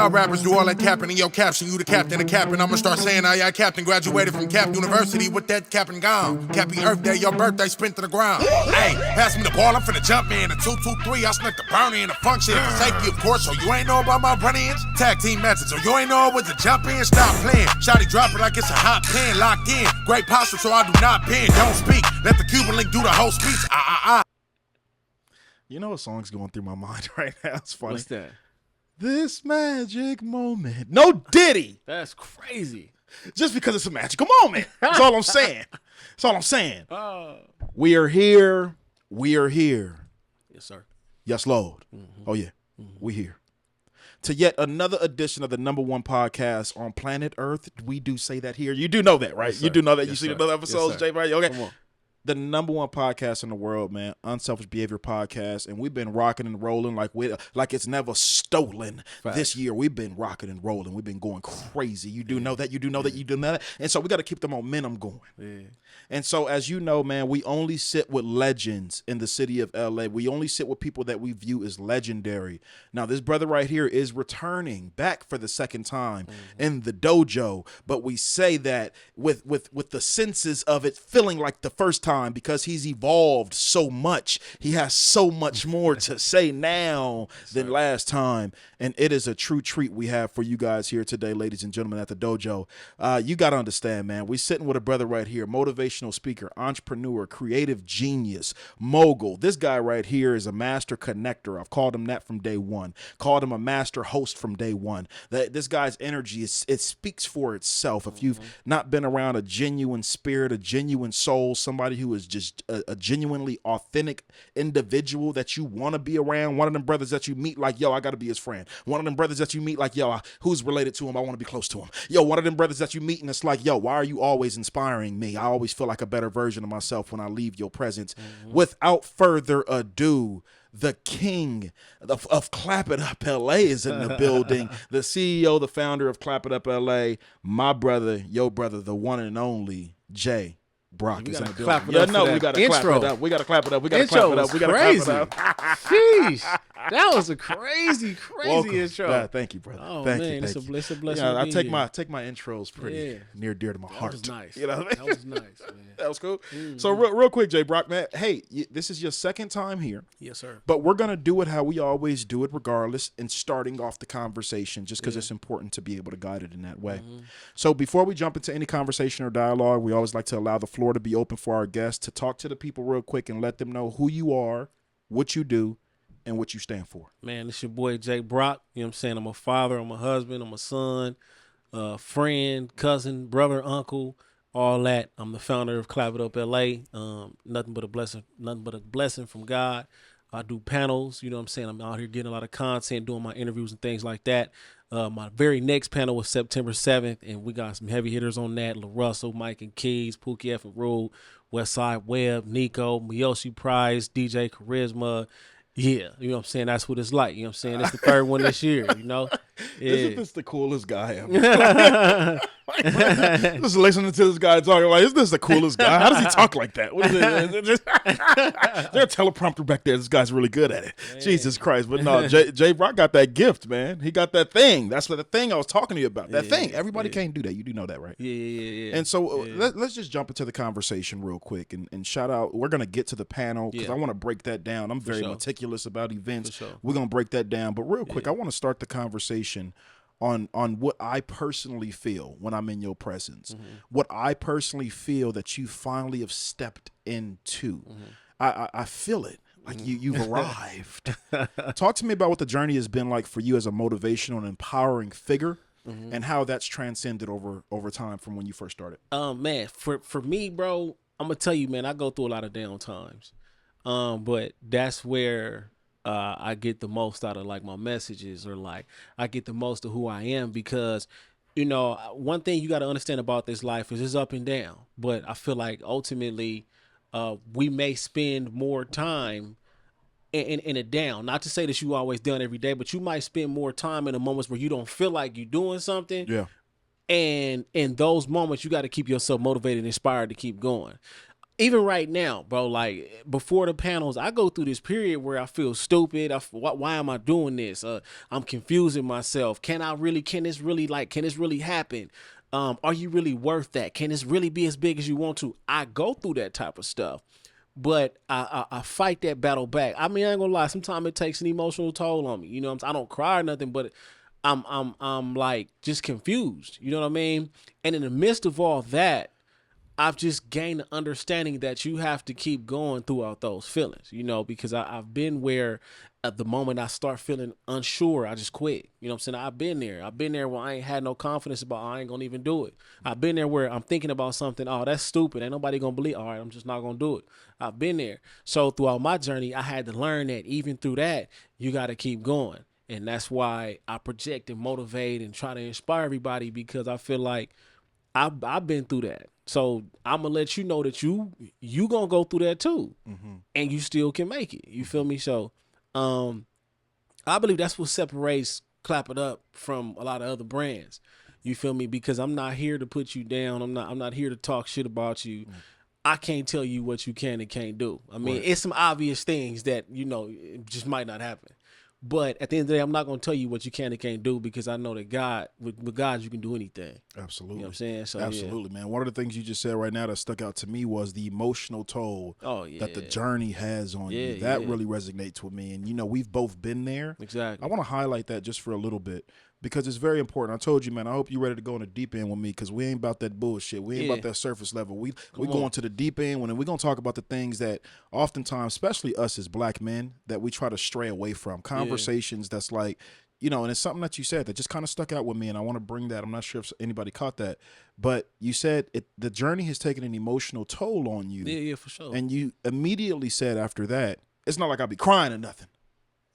y'all rappers do all that capping in your caption. You the captain of capping. I'ma start saying, oh, yeah, captain graduated from Cap University with that capping gone. Happy Earth Day, your birthday spent to the ground. Hey, pass me the ball, I'm finna jump in. A 2-2-3, I snuck the brownie in the function. For safety, of course, so you ain't know about my run-ins. Tag team matches, so you ain't know what to jump in. Stop playing. Shotty drop it like it's a hot pen. Locked in. Great posture, so I do not bend. Don't speak. Let the Cuban link do the whole speech. You know what song's going through my mind right now? It's funny. What's that? This magic moment. No Diddy. That's crazy. Just because it's a magical moment. That's all I'm saying. That's all I'm saying. Oh. We are here. We are here. Yes, sir. Yes, Lord. Mm-hmm. Oh, yeah. Mm-hmm. We here. To yet another edition of the #1 podcast on planet Earth. We do say that here. You do know that, right? Yes, you do know that. Yes, you see sir. another episode, Yes, J-Brock? Okay. Come on. The #1 podcast in the world, man, Unselfish Behavior Podcast, and we've been rocking and rolling like it's never stolen. Facts. This year. We've been rocking and rolling. We've been going crazy. You do know that. You do know that. You do know that. And so we got to keep the momentum going. Yeah. And so, as you know, man, we only sit with legends in the city of LA. We only sit with people that we view as legendary. Now, this brother right here is returning back for the second time in the dojo, but we say that with the senses of it feeling like the first time because he's evolved so much. He has so much more to say now than last time, and it is a true treat we have for you guys here today, ladies and gentlemen, at the dojo. You got to understand, man, we're sitting with a brother right here, motivational speaker, entrepreneur, creative genius, mogul. This guy right here is a master connector. I've called him that from day one. Called him a master host from day one. This guy's energy, it speaks for itself. If you've not been around a genuine spirit, a genuine soul, somebody who is just a genuinely authentic individual that you want to be around, one of them brothers that you meet like, yo, I got to be his friend. One of them brothers that you meet like, yo, who's related to him? I want to be close to him. Yo, one of them brothers that you meet and it's like, yo, why are you always inspiring me? I always feel like a better version of myself when I leave your presence. Without further ado, the king of Clap It Up LA is in the building. The CEO, the founder of Clap It Up LA, my brother, your brother, the one and only J-Brock is in the building. Yeah, no, we got to clap it up. We got to clap it up. We got to Intro clap it up. We got to was clap it up. Sheesh. That was a crazy Welcome. intro. Thank you, brother. Oh, thank man, you. it's a blessing to I be take here. my intros pretty near dear to my heart. That was nice. You know what I mean? That was nice, man. That was cool. So real quick, J-Brock, man. Hey, this is your second time here. Yes, sir. But we're going to do it how we always do it regardless and starting off the conversation just because it's important to be able to guide it in that way. So before we jump into any conversation or dialogue, we always like to allow the floor to be open for our guests to talk to the people real quick and let them know who you are, what you do, and what you stand for. Man, it's your boy J-Brock. You know what I'm saying? I'm a father, I'm a husband, I'm a son, friend, cousin, brother, uncle, all that. I'm the founder of Clap It Up LA. Nothing but a blessing from God. I do panels, you know what I'm saying? I'm out here getting a lot of content, doing my interviews and things like that. My very next panel was September 7th, and we got some heavy hitters on that. LaRussell, Mike and Keys, Pookie F and Rule, Westside Webb, Nico, Miyoshi Price, DJ Charisma. Yeah, you know what I'm saying? That's what it's like. You know what I'm saying? It's the third one this year, you know? Yeah. Isn't this the coolest guy ever? Just listening to this guy talking, like, is this the coolest guy? How does he talk like that? What is it? Is there a teleprompter back there? This guy's really good at it. Man. Jesus Christ. But no, J-Brock got that gift, man. He got that thing. That's the thing I was talking to you about. That thing. Everybody can't do that. You do know that, right? Yeah. And so let's just jump into the conversation real quick and shout out. We're going to get to the panel because I want to break that down. I'm very meticulous about events. We're going to break that down. But real quick, I want to start the conversation on what I personally feel when I'm in your presence, what I personally feel that you finally have stepped into. I feel it. Like you've arrived. Talk to me about what the journey has been like for you as a motivational and empowering figure and how that's transcended over time from when you first started. Man, for me, bro, I'm going to tell you, man, I go through a lot of down times. But that's where I get the most out of like my messages, or like I get the most of who I am, because, you know, one thing you got to understand about this life is it's up and down. But I feel like ultimately we may spend more time in a down. Not to say that you always down every day, but you might spend more time in the moments where you don't feel like you're doing something. Yeah. And in those moments, you got to keep yourself motivated and inspired to keep going. even right now, bro, like before the panels, I go through this period where I feel stupid. Why am I doing this? I'm confusing myself. Can this really happen? Are you really worth that? Can this really be as big as you want to? I go through that type of stuff, but I fight that battle back. I mean, I ain't gonna lie. Sometimes it takes an emotional toll on me. You know, I don't cry or nothing, but I'm like just confused. You know what I mean? And in the midst of all that, I've just gained the understanding that you have to keep going throughout those feelings, you know, because I've been where at the moment I start feeling unsure, I just quit. You know what I'm saying? I've been there where I ain't had no confidence about I ain't going to even do it. I've been there where I'm thinking about something, oh, that's stupid. Ain't nobody going to believe. All right, I'm just not going to do it. I've been there. So throughout my journey, I had to learn that even through that, you got to keep going. And that's why I project and motivate and try to inspire everybody, because I feel like I've been through that. So I'm gonna let you know that you gonna go through that too, and you still can make it. You feel me? So, I believe that's what separates Clap It Up from a lot of other brands. You feel me? Because I'm not here to put you down. I'm not here to talk shit about you. I can't tell you what you can and can't do. I mean, it's some obvious things that, you know, it just might not happen. But at the end of the day, I'm not going to tell you what you can and can't do, because I know that God, with God, you can do anything. Absolutely. You know what I'm saying? So, absolutely, man. One of the things you just said right now that stuck out to me was the emotional toll that the journey has on you. That really resonates with me. And, you know, we've both been there. Exactly. I want to highlight that just for a little bit, because it's very important. I told you, man, I hope you're ready to go in the deep end with me, because we ain't about that bullshit. We ain't about that surface level. We going to the deep end, and we're going to talk about the things that oftentimes, especially us as black men, that we try to stray away from. Conversations that's like, you know, and it's something that you said that just kind of stuck out with me, and I want to bring that. I'm not sure if anybody caught that, but you said the journey has taken an emotional toll on you. Yeah, for sure. And you immediately said after that, it's not like I'll be crying or nothing.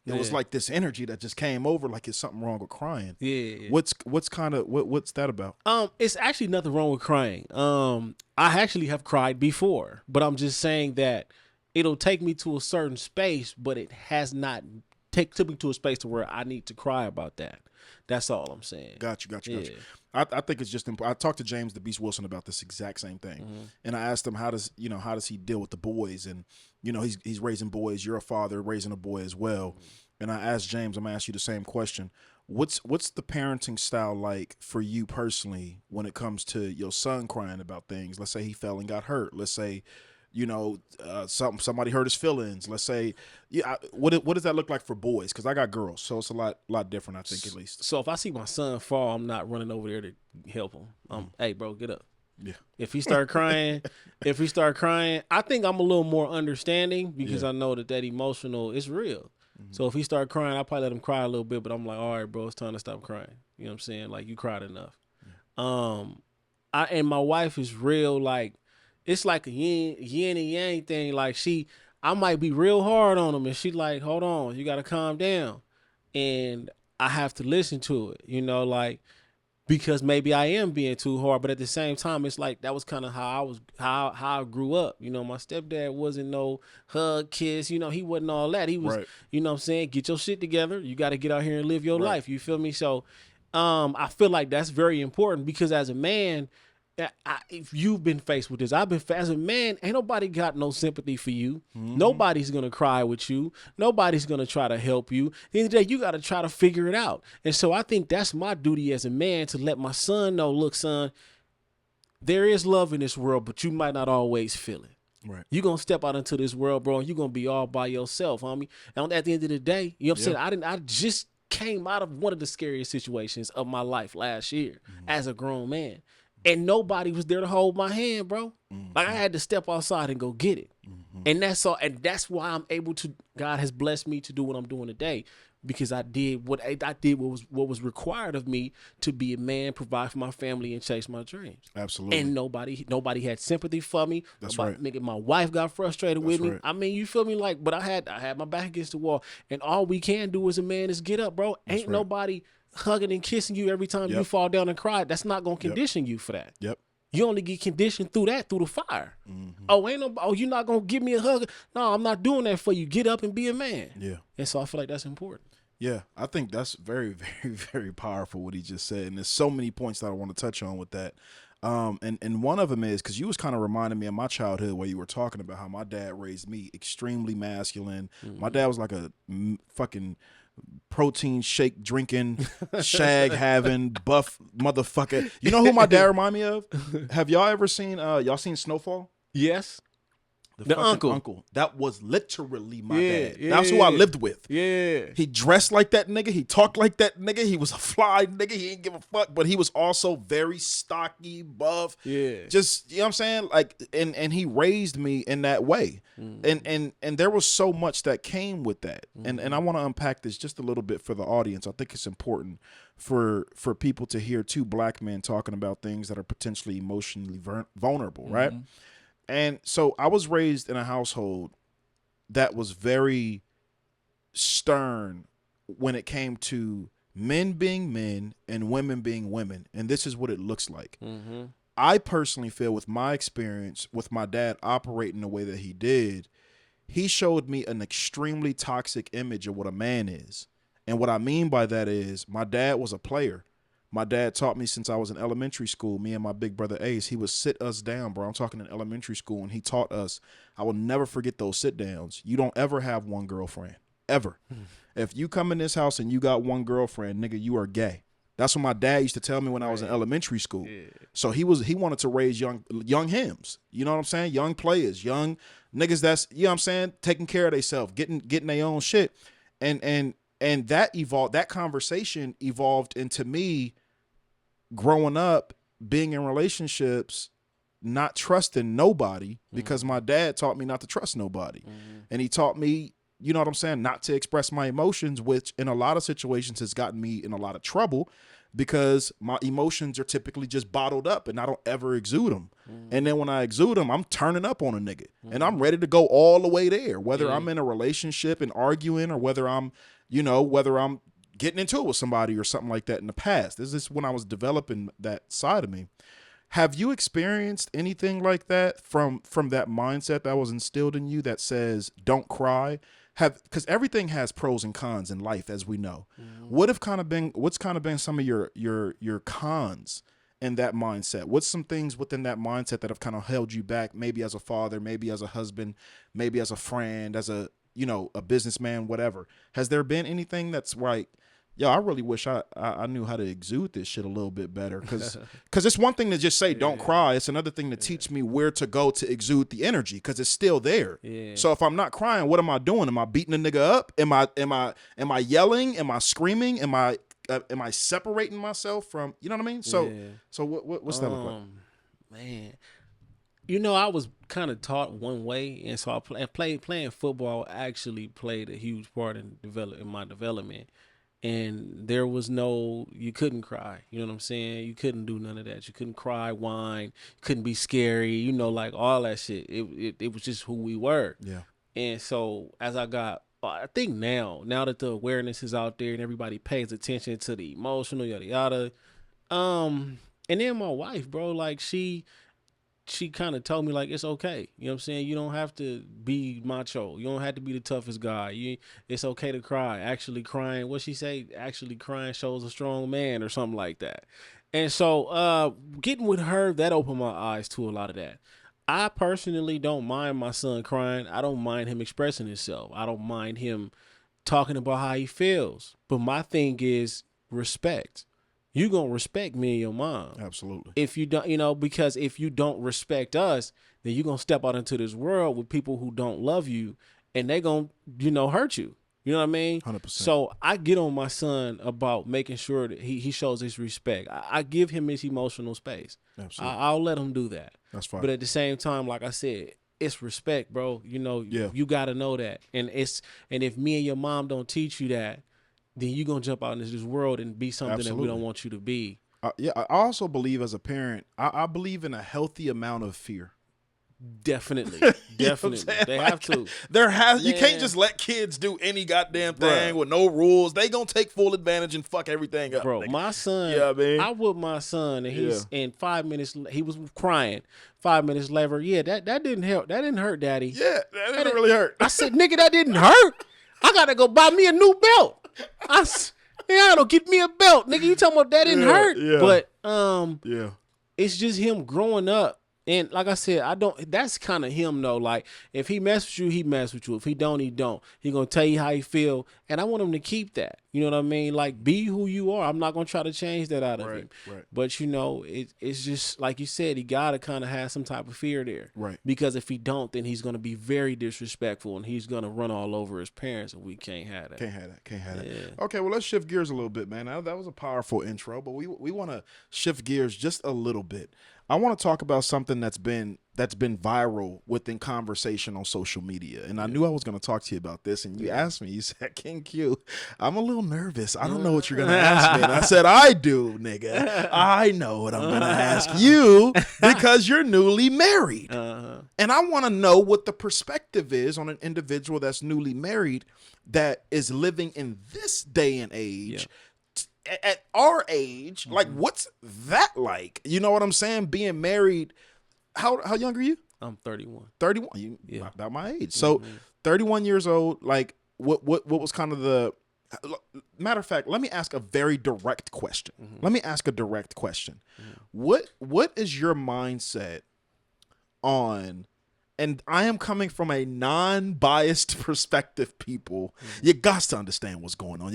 It was like this energy that just came over, like it's something wrong with crying. Yeah. What's that about? It's actually nothing wrong with crying. I actually have cried before, but I'm just saying that it'll take me to a certain space, but it has not took me to a space to where I need to cry about that. That's all I'm saying. Got you. I think it's just important. I talked to James the Beast Wilson about this exact same thing, and I asked him how does he deal with the boys, and you know he's raising boys. You're a father raising a boy as well, and I asked James. I'm gonna ask you the same question. What's the parenting style like for you personally when it comes to your son crying about things? Let's say he fell and got hurt. Let's say, you know, somebody hurt his feelings. Let's say, what does that look like for boys? Because I got girls, so it's a lot different, I think, at least. So if I see my son fall, I'm not running over there to help him. Hey, bro, get up. Yeah. If he start crying, I think I'm a little more understanding, because I know that emotional is real. So if he start crying, I'll probably let him cry a little bit, but I'm like, all right, bro, it's time to stop crying. You know what I'm saying? Like, you cried enough. And my wife is real, like, it's like a yin and yang thing. Like, I might be real hard on him, and she like, hold on, you got to calm down. And I have to listen to it, you know, like, because maybe I am being too hard, but at the same time, it's like that was kind of how I grew up. You know, my stepdad wasn't no hug, kiss. You know, he wasn't all that. He was, you know what I'm saying, get your shit together. You got to get out here and live your life. You feel me? So I feel like that's very important, because as a man, if you've been faced with this, as a man, ain't nobody got no sympathy for you. Nobody's going to cry with you. Nobody's going to try to help you. At the end of the day, you got to try to figure it out. And so I think that's my duty as a man, to let my son know, look, son, there is love in this world, but you might not always feel it. Right. You're going to step out into this world, bro, and you're going to be all by yourself, homie. And at the end of the day, you know what I'm saying? I just came out of one of the scariest situations of my life last year as a grown man. And nobody was there to hold my hand, bro. Like, I had to step outside and go get it. And that's all. And that's why I'm able to, God has blessed me to do what I'm doing today, because I did what was required of me to be a man, provide for my family, and chase my dreams. Absolutely. And nobody had sympathy for me. That's right. My wife got frustrated with me. Right. I mean, you feel me? Like, but I had my back against the wall. And all we can do as a man is get up, bro. Ain't nobody hugging and kissing you every time you fall down and cry. That's not gonna condition you for that. You only get conditioned through the fire. You're not gonna give me a hug. No, I'm not doing that for you. Get up and be a man. And so I feel like that's important. Yeah, I think that's very, very, very powerful what he just said, and there's so many points that I want to touch on with that. And one of them is because you was kind of reminding me of my childhood where you were talking about how my dad raised me extremely masculine. My dad was like a fucking protein shake drinking, shag having, buff motherfucker. You know who my dad remind me of? Have y'all ever seen y'all seen Snowfall? Yes. The uncle. uncle. That was literally my dad. That's who I lived with. Yeah. He dressed like that nigga. He talked like that nigga. He was a fly nigga. He didn't give a fuck. But he was also very stocky, buff. Yeah. Just, you know what I'm saying? Like, and he raised me in that way. And there was so much that came with that. And I want to unpack this just a little bit for the audience. I think it's important for people to hear two black men talking about things that are potentially emotionally vulnerable, right? And so I was raised in a household that was very stern when it came to men being men and women being women. And this is what it looks like. I personally feel with my experience with my dad operating the way that he did, he showed me an extremely toxic image of what a man is. And what I mean by that is my dad was a player. My dad taught me since I was in elementary school, me and my big brother Ace, he would sit us down, bro. I'm talking in elementary school, and he taught us, I will never forget those sit downs. You don't ever have one girlfriend, ever. If you come in this house and you got one girlfriend, nigga, you are gay. That's what my dad used to tell me when I was in elementary school. So he wanted to raise young hymns. You know what I'm saying? Young players, young niggas that's, you know what I'm saying, taking care of themselves, getting their own shit. And that evolved, that conversation evolved into me growing up, being in relationships, not trusting nobody because my dad taught me not to trust nobody. And he taught me, you know what I'm saying, not to express my emotions, which in a lot of situations has gotten me in a lot of trouble because my emotions are typically just bottled up and I don't ever exude them. And then when I exude them, I'm turning up on a nigga and I'm ready to go all the way there, whether I'm in a relationship and arguing or whether I'm getting into it with somebody or something like that in the past. This is when I was developing that side of me. Have you experienced anything like that from that mindset that was instilled in you that says don't cry? Because everything has pros and cons in life, as we know. What's kind of been some of your cons in that mindset? What's some things within that mindset that have kind of held you back, maybe as a father, maybe as a husband, maybe as a friend, as a businessman, whatever? Has there been anything that's like, yo, I really wish I knew how to exude this shit a little bit better? Because it's one thing to just say don't cry. It's another thing to teach me where to go to exude the energy because it's still there. So if I'm not crying, what am I doing? Am I beating a nigga up? Am I yelling? Am I screaming? Am I separating myself from, you know what I mean? So what's that look like? Man. You know, I was kind of taught one way, and so playing football actually played a huge part in my development. And there was you couldn't cry. You know what I'm saying? You couldn't do none of that. You couldn't cry, whine. You couldn't be scary. Like all that shit. It was just who we were. Yeah. And so as I think now that the awareness is out there and everybody pays attention to the emotional, yada yada. And then my wife, bro, like she kind of told me, like, it's okay. You know what I'm saying? You don't have to be macho. You don't have to be the toughest guy. It's okay to cry. Actually crying, what she say? Actually crying shows a strong man or something like that. And so getting with her, that opened my eyes to a lot of that. I personally don't mind my son crying. I don't mind him expressing himself. I don't mind him talking about how he feels. But my thing is respect. You gonna respect me and your mom. Absolutely. If you don't, because if you don't respect us, then you're gonna step out into this world with people who don't love you and they gonna, hurt you. You know what I mean? 100%. So I get on my son about making sure that he shows his respect. I give him his emotional space. Absolutely. I'll let him do that. That's fine. But at the same time, like I said, it's respect, bro. You gotta know that. And if me and your mom don't teach you that, then you're going to jump out into this world and be something that we don't want you to be. I also believe as a parent, I believe in a healthy amount of fear. Definitely. Definitely. They have to. You can't just let kids do any goddamn thing with no rules. They going to take full advantage and fuck everything up. Bro, my son, I whooped my son and he's in 5 minutes, he was crying. 5 minutes later, that didn't help. That didn't hurt, Daddy. Yeah, that didn't really hurt. I said, nigga, that didn't hurt. I got to go buy me a new belt. Don't get me a belt, nigga. You talking about that didn't hurt? Yeah. But it's just him growing up. And like I said, that's kind of him though. Like if he mess with you, he mess with you. If he don't, he don't. He gonna tell you how he feel. And I want him to keep that. You know what I mean? Like be who you are. I'm not gonna try to change that out of him. Right. But you know, it's just like you said, he gotta kind of have some type of fear there. Right. Because if he don't, then he's gonna be very disrespectful and he's gonna run all over his parents, and we can't have that. Can't have that. Yeah. Okay, well, let's shift gears a little bit, man. Now, that was a powerful intro, but we want to shift gears just a little bit. I want to talk about something that's been viral within conversation on social media. And I knew I was going to talk to you about this. And you asked me, you said, King Q, I'm a little nervous. I don't know what you're going to ask me. And I said, I do, nigga. I know what I'm going to ask you because you're newly married. And I want to know what the perspective is on an individual that's newly married that is living in this day and age. At our age, like, what's that like? You know what I'm saying? Being married. How young are you? I'm 31. 31. You about my age. So 31 years old. Like, what was kind of the matter of fact? Let me ask a very direct question. What is your mindset on? And I am coming from a non-biased perspective, people. You got to understand what's going on.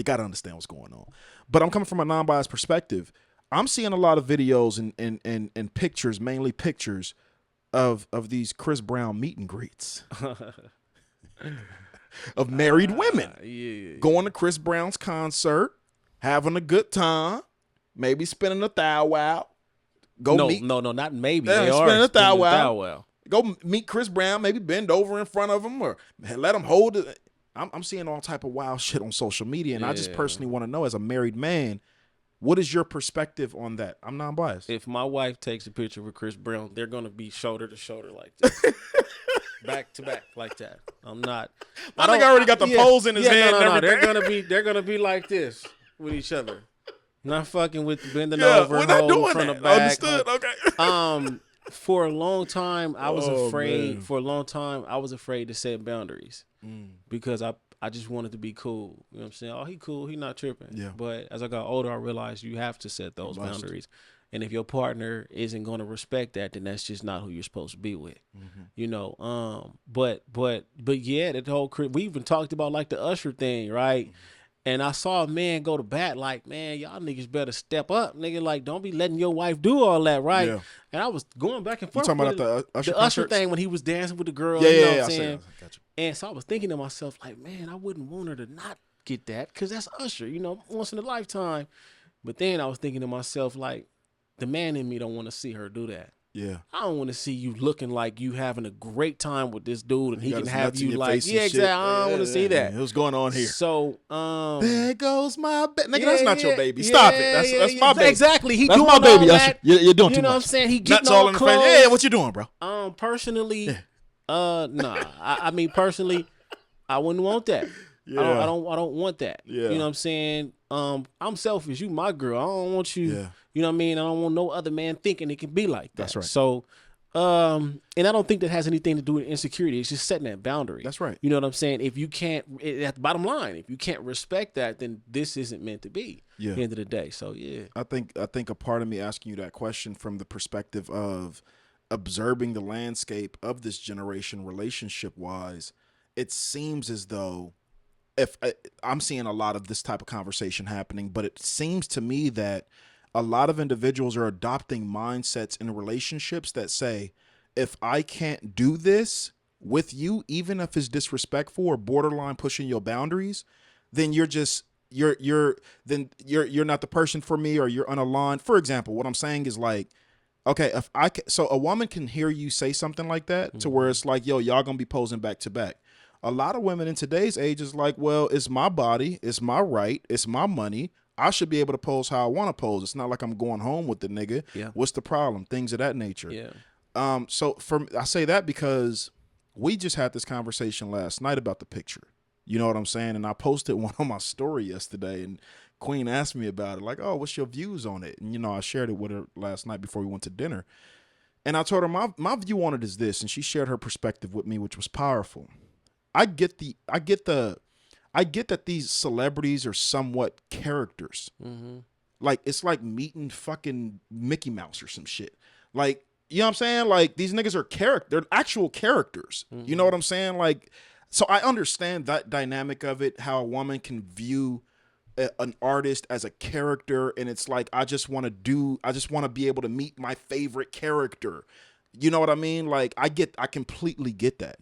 But I'm coming from a non-biased perspective. I'm seeing a lot of videos and pictures, mainly pictures of these Chris Brown meet and greets of married women going to Chris Brown's concert, having a good time, maybe spending a thou out. No, not maybe. They are spending a thou wow. Go Go meet Chris Brown, maybe bend over in front of him or let him hold it. I'm seeing all type of wild shit on social media, and I just personally want to know, as a married man, what is your perspective on that? I'm non-biased. If my wife takes a picture with Chris Brown, they're going to be shoulder to shoulder like this. Back to back like that. I'm not. I think I already got the pose in his hand. No. They're gonna be like this with each other. Not fucking with bending over. We're not doing front that. Of back. Understood. Okay. For a long time, I was afraid. Man. For a long time, I was afraid to set boundaries because I just wanted to be cool. You know what I'm saying? Oh, he cool. He not tripping. Yeah. But as I got older, I realized you have to set those boundaries. And if your partner isn't going to respect that, then that's just not who you're supposed to be with. You know. But yeah, that whole we even talked about like the Usher thing, right? And I saw a man go to bat like, man, y'all niggas better step up, nigga. Like, don't be letting your wife do all that, right? Yeah. And I was going back and forth. You talking about the Usher thing when he was dancing with the girl. Yeah, you know yeah, what I'm saying? I got you. And so I was thinking to myself, like, man, I wouldn't want her to not get that because that's Usher, you know, once in a lifetime. But then I was thinking to myself, like, the man in me don't want to see her do that. Yeah. I don't want to see you looking like you having a great time with this dude and he can have you like, yeah, exactly. I don't want to see that. What's going on here? So, there goes my baby. Nigga, that's not your baby. Stop it. That's my baby. Exactly. He that's doing my baby. all that. You're doing too much. You know what I'm saying? He getting Nuts all in the clothes. face. Yeah, what you doing, bro? Personally, nah. I mean, personally, I wouldn't want that. Yeah. I don't want that. Yeah. You know what I'm saying? I'm selfish. You my girl. I don't want you. Yeah. You know what I mean? I don't want no other man thinking it can be like that. That's right. So, and I don't think that has anything to do with insecurity. It's just setting that boundary. That's right. You know what I'm saying? If you can't, at the bottom line, if you can't respect that, then this isn't meant to be. Yeah. At the end of the day. So yeah. I think a part of me asking you that question from the perspective of observing the landscape of this generation relationship wise, it seems as though if I'm seeing a lot of this type of conversation happening, but it seems to me that a lot of individuals are adopting mindsets in relationships that say, if I can't do this with you, even if it's disrespectful or borderline pushing your boundaries, then you're not the person for me, or you're unaligned. For example, what I'm saying is like, okay, so a woman can hear you say something like that to where it's like, yo, y'all gonna be posing back to back. A lot of women in today's age is like, well, it's my body, it's my right, it's my money. I should be able to pose how I want to pose. It's not like I'm going home with the nigga. Yeah. What's the problem? Things of that nature. Yeah. So I say that because we just had this conversation last night about the picture. You know what I'm saying? And I posted one on my story yesterday, and Queen asked me about it. Like, oh, what's your views on it? And, you know, I shared it with her last night before we went to dinner. And I told her my view on it is this, and she shared her perspective with me, which was powerful. I get that these celebrities are somewhat characters. like it's like meeting fucking Mickey Mouse or some shit. Like, you know what I'm saying? Like, these niggas are they're actual characters. You know what I'm saying? Like, so I understand that dynamic of it, how a woman can view an artist as a character, and it's like, I just want to be able to meet my favorite character. You know what I mean? Like, I completely get that.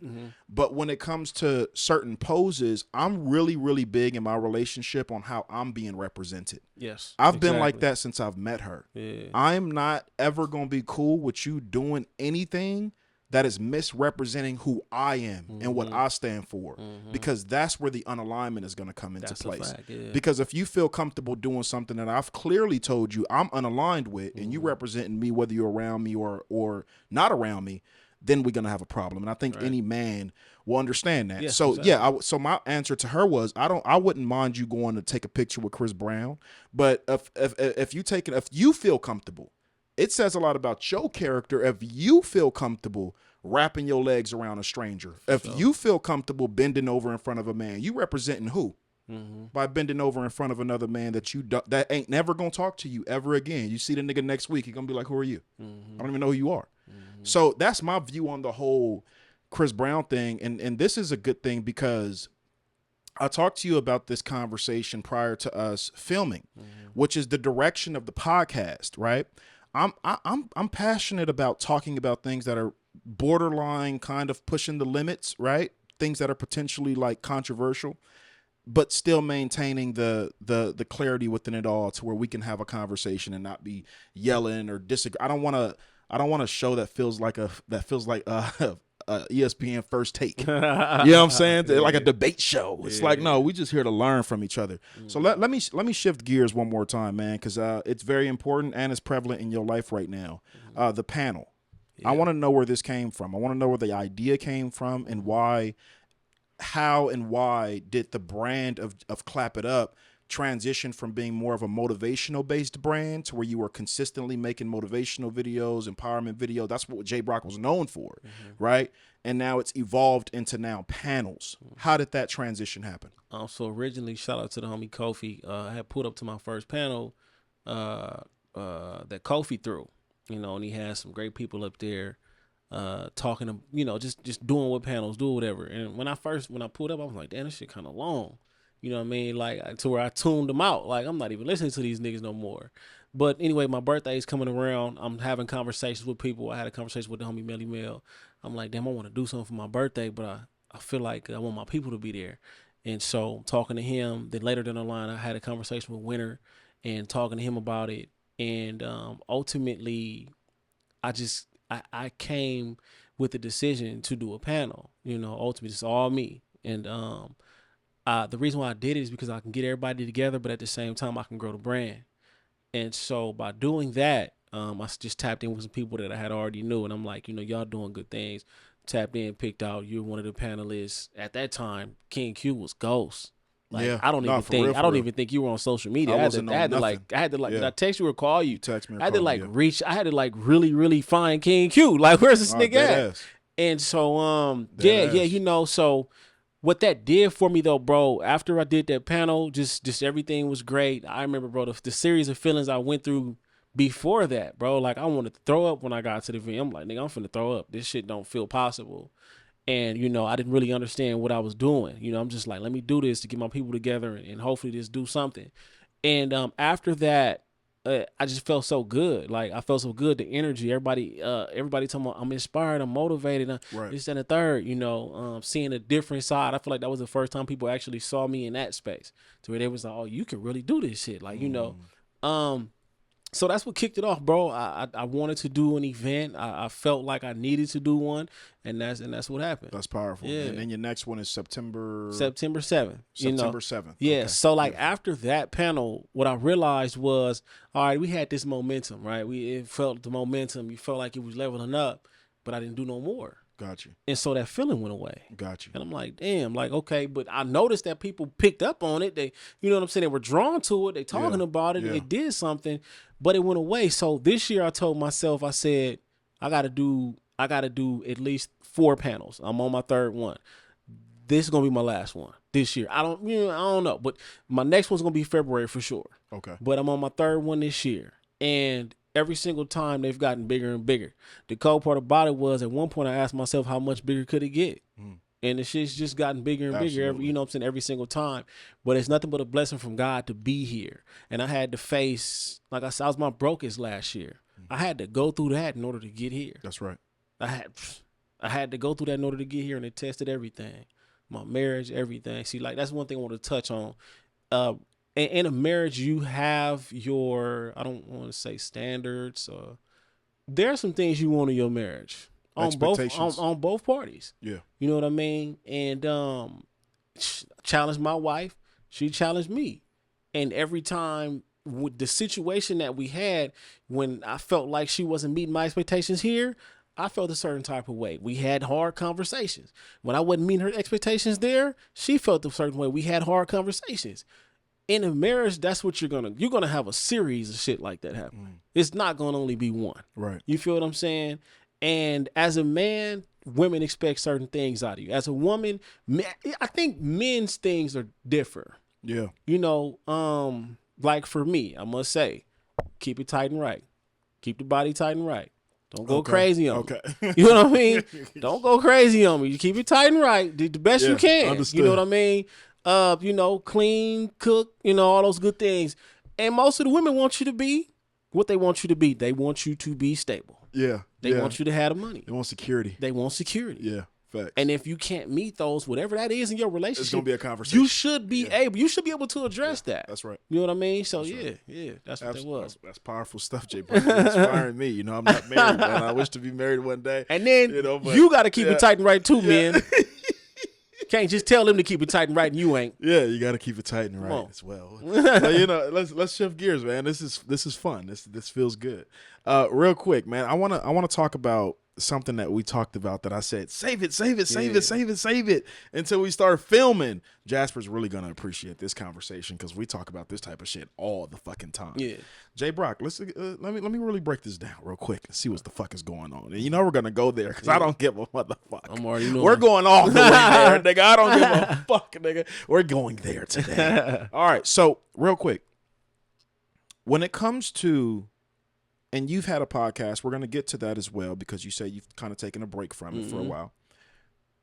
But when it comes to certain poses, I'm really, really big in my relationship on how I'm being represented. Yes. I've been like that since I've met her. Yeah. I'm not ever going to be cool with you doing anything that is misrepresenting who I am and what I stand for, because that's where the unalignment is going to come into place. A fact, yeah. Because if you feel comfortable doing something that I've clearly told you I'm unaligned with, and you representing me, whether you're around me or not around me, then we're going to have a problem. And I think any man will understand that. Yes, so exactly. so my answer to her was, I wouldn't mind you going to take a picture with Chris Brown, but if you feel comfortable, it says a lot about your character if you feel comfortable wrapping your legs around a stranger. If you feel comfortable bending over in front of a man, you representing who? By bending over in front of another man that ain't never gonna talk to you ever again. You see the nigga next week, he gonna be like, who are you? I don't even know who you are. So that's my view on the whole Chris Brown thing. And this is a good thing, because I talked to you about this conversation prior to us filming, which is the direction of the podcast, right? I'm passionate about talking about things that are borderline kind of pushing the limits, right? Things that are potentially like controversial, but still maintaining the clarity within it all, to where we can have a conversation and not be yelling or disagree. I don't want a show that feels like ESPN First Take. You know what I'm saying? Like a debate show. It's like, no, we just here to learn from each other. So let me shift gears one more time, man, because it's very important and it's prevalent in your life right now. The panel. I want to know where this came from. I want to know where the idea came from, and why, how and why did the brand of Clap It Up transition from being more of a motivational based brand to where you were consistently making motivational videos, empowerment videos. That's what J-Brock was known for, right? And now it's evolved into now panels. How did that transition happen? So originally, shout out to the homie Kofi. I had pulled up to my first panel that Kofi threw, and he had some great people up there talking, just doing what panels do, whatever. And when I pulled up, I was like, damn, this shit kind of long. You know what I mean? Like, to where I tuned them out. Like, I'm not even listening to these niggas no more. But anyway, my birthday is coming around. I'm having conversations with people. I had a conversation with the homie Melly Mel. I'm like, damn, I want to do something for my birthday, but I feel like I want my people to be there. And so talking to him, then later down the line, I had a conversation with Winter and talking to him about it. And ultimately, I came with the decision to do a panel. Ultimately, it's all me. And the reason why I did it is because I can get everybody together, but at the same time, I can grow the brand. And so by doing that, I just tapped in with some people that I had already knew. And I'm like, y'all doing good things. Tapped in, picked out. You're one of the panelists. At that time, King Q was ghost. Like, yeah, I don't even think you were on social media. I had to did I text you or call you? Text me. I had to reach. I had to really, really find King Q. Like, where's this nigga at? And so, so what that did for me though, bro, after I did that panel, just everything was great. I remember, bro, the series of feelings I went through before that, bro. Like, I wanted to throw up when I got to the event. I'm like, nigga, I'm finna throw up. This shit don't feel possible. And, I didn't really understand what I was doing. I'm just like, let me do this to get my people together and hopefully just do something. And after that, I just felt so good. Like, I felt so good. The energy, everybody talking about I'm inspired, I'm motivated, right. This and the third, seeing a different side. I feel like that was the first time people actually saw me in that space, to where they was like, oh, you can really do this shit. Like, so that's what kicked it off, bro. I wanted to do an event. I felt like I needed to do one, and that's what happened. That's powerful. Yeah. And then your next one is September 7th. September 7th. Yeah. Okay. So after that panel, what I realized was, all right, we had this momentum, right? It felt the momentum. You felt like it was leveling up, but I didn't do no more. Got you. And so that feeling went away. Got you. And I'm like, damn, like, okay, but I noticed that people picked up on it. They, you know what I'm saying? They were drawn to it. They talking about it. Yeah. It did something, but it went away. So this year I told myself, I said, I got to do at least 4 panels. I'm on my 3rd one. This is going to be my last one this year. I don't know, but my next one's going to be February for sure. Okay. But I'm on my third one this year. And every single time they've gotten bigger and bigger. The cold part about it was at one point I asked myself how much bigger could it get? And the shit's just gotten bigger and bigger, every single time. But it's nothing but a blessing from God to be here. And I had to face, like I said, I was my brokest last year. I had to go through that in order to get here. That's right. I had to go through that in order to get here, and it tested everything. My marriage, everything. See, like, that's one thing I want to touch on. In a marriage, you have your, I don't want to say standards. There are some things you want in your marriage. On both parties. Yeah. You know what I mean? And challenged my wife. She challenged me. And every time with the situation that we had, when I felt like she wasn't meeting my expectations here, I felt a certain type of way. We had hard conversations. When I wasn't meeting her expectations there, she felt a certain way. We had hard conversations. In a marriage, that's what you're gonna have a series of shit like that happen. It's not gonna only be one. Right. You feel what I'm saying? And as a man, women expect certain things out of you. As a woman, I think men's things are different. Yeah. You know, like for me, I must say, keep it tight and right. Keep the body tight and right. Don't go crazy on me. You know what I mean? Don't go crazy on me. You keep it tight and right. The best you can. Understood. You know what I mean? You know, clean, cook, you know, all those good things. And most of the women want you to be what they want you to be. They want you to be stable. Yeah. They want you to have the money. They want security. They want security. Yeah. Facts. And if you can't meet those, whatever that is in your relationship, it's gonna be a conversation. You should be able to address that. That's right. You know what I mean? So that's that's what that was. That's powerful stuff, J-Brock. You're inspiring me. You know, I'm not married, man. I wish to be married one day. And then you got to keep it tight and right too, man. Can't just tell them to keep it tight and right and you ain't. Yeah, you got to keep it tight and right as well. But, you know, let's shift gears, man. This is fun. This feels good. Real quick, man. I wanna talk about something that we talked about that I said save it until we start filming. Jasper's really gonna appreciate this conversation because we talk about this type of shit all the fucking time. Yeah. J-Brock, let me really break this down real quick and see what the fuck is going on. And you know we're gonna go there because I don't give a motherfucker. I'm already knowing. We're going all the way there, nigga. I don't give a fuck, nigga. We're going there today. All right. So real quick, when it comes to, and you've had a podcast, we're gonna get to that as well because you say you've kind of taken a break from it for a while.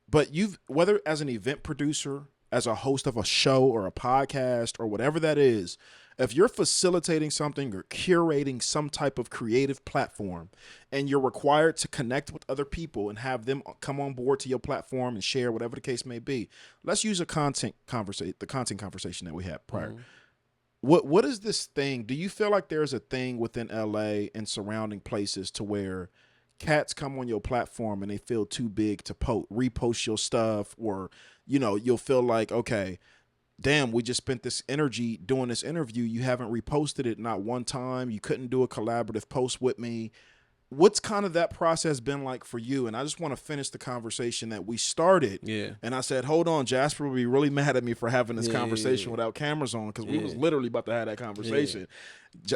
But whether as an event producer, as a host of a show or a podcast or whatever that is, if you're facilitating something or curating some type of creative platform and you're required to connect with other people and have them come on board to your platform and share whatever the case may be, let's use the content conversation that we had prior. What is this thing? Do you feel like there's a thing within LA and surrounding places to where cats come on your platform and they feel too big to repost your stuff, or, you know, you'll feel like, okay, damn, we just spent this energy doing this interview. You haven't reposted it not one time. You couldn't do a collaborative post with me. What's kind of that process been like for you? And I just want to finish the conversation that we started. Yeah. And I said, hold on, Jasper will be really mad at me for having this conversation without cameras on because we was literally about to have that conversation.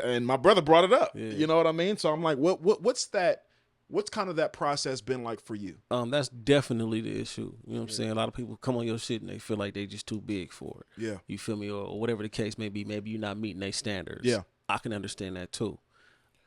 And my brother brought it up. You know what I mean? So I'm like, what's that? What's kind of that process been like for you? That's definitely the issue. You know what I'm saying? A lot of people come on your shit and they feel like they just too big for it. Yeah. You feel me? Or whatever the case may be. Maybe you're not meeting their standards. Yeah. I can understand that too.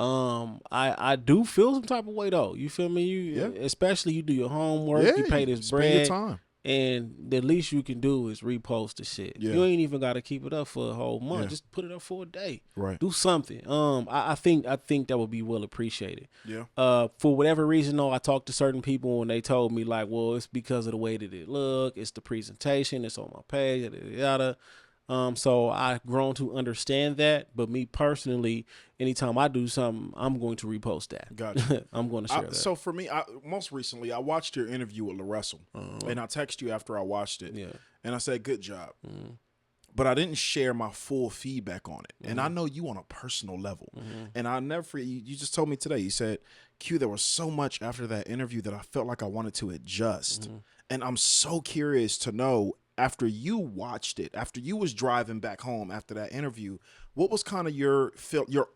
I do feel some type of way though. You feel me? Especially you do your homework, you pay this bread, your time. And the least you can do is repost the shit. Yeah. You ain't even got to keep it up for a whole month. Just put it up for a day. Right. Do something. I think that would be well appreciated. Yeah. For whatever reason though, I talked to certain people and they told me like, well, it's because of the way that it look, it's the presentation, it's on my page, yada yada. So I've grown to understand that, but me personally, anytime I do something, I'm going to repost that. Gotcha. I'm going to share that. So for me, most recently, I watched your interview with LaRussell, and I texted you after I watched it, and I said, good job. But I didn't share my full feedback on it. And I know you on a personal level. And I'll never forget, you just told me today, you said, Q, there was so much after that interview that I felt like I wanted to adjust. And I'm so curious to know, after you watched it, after you was driving back home after that interview, what was kind of your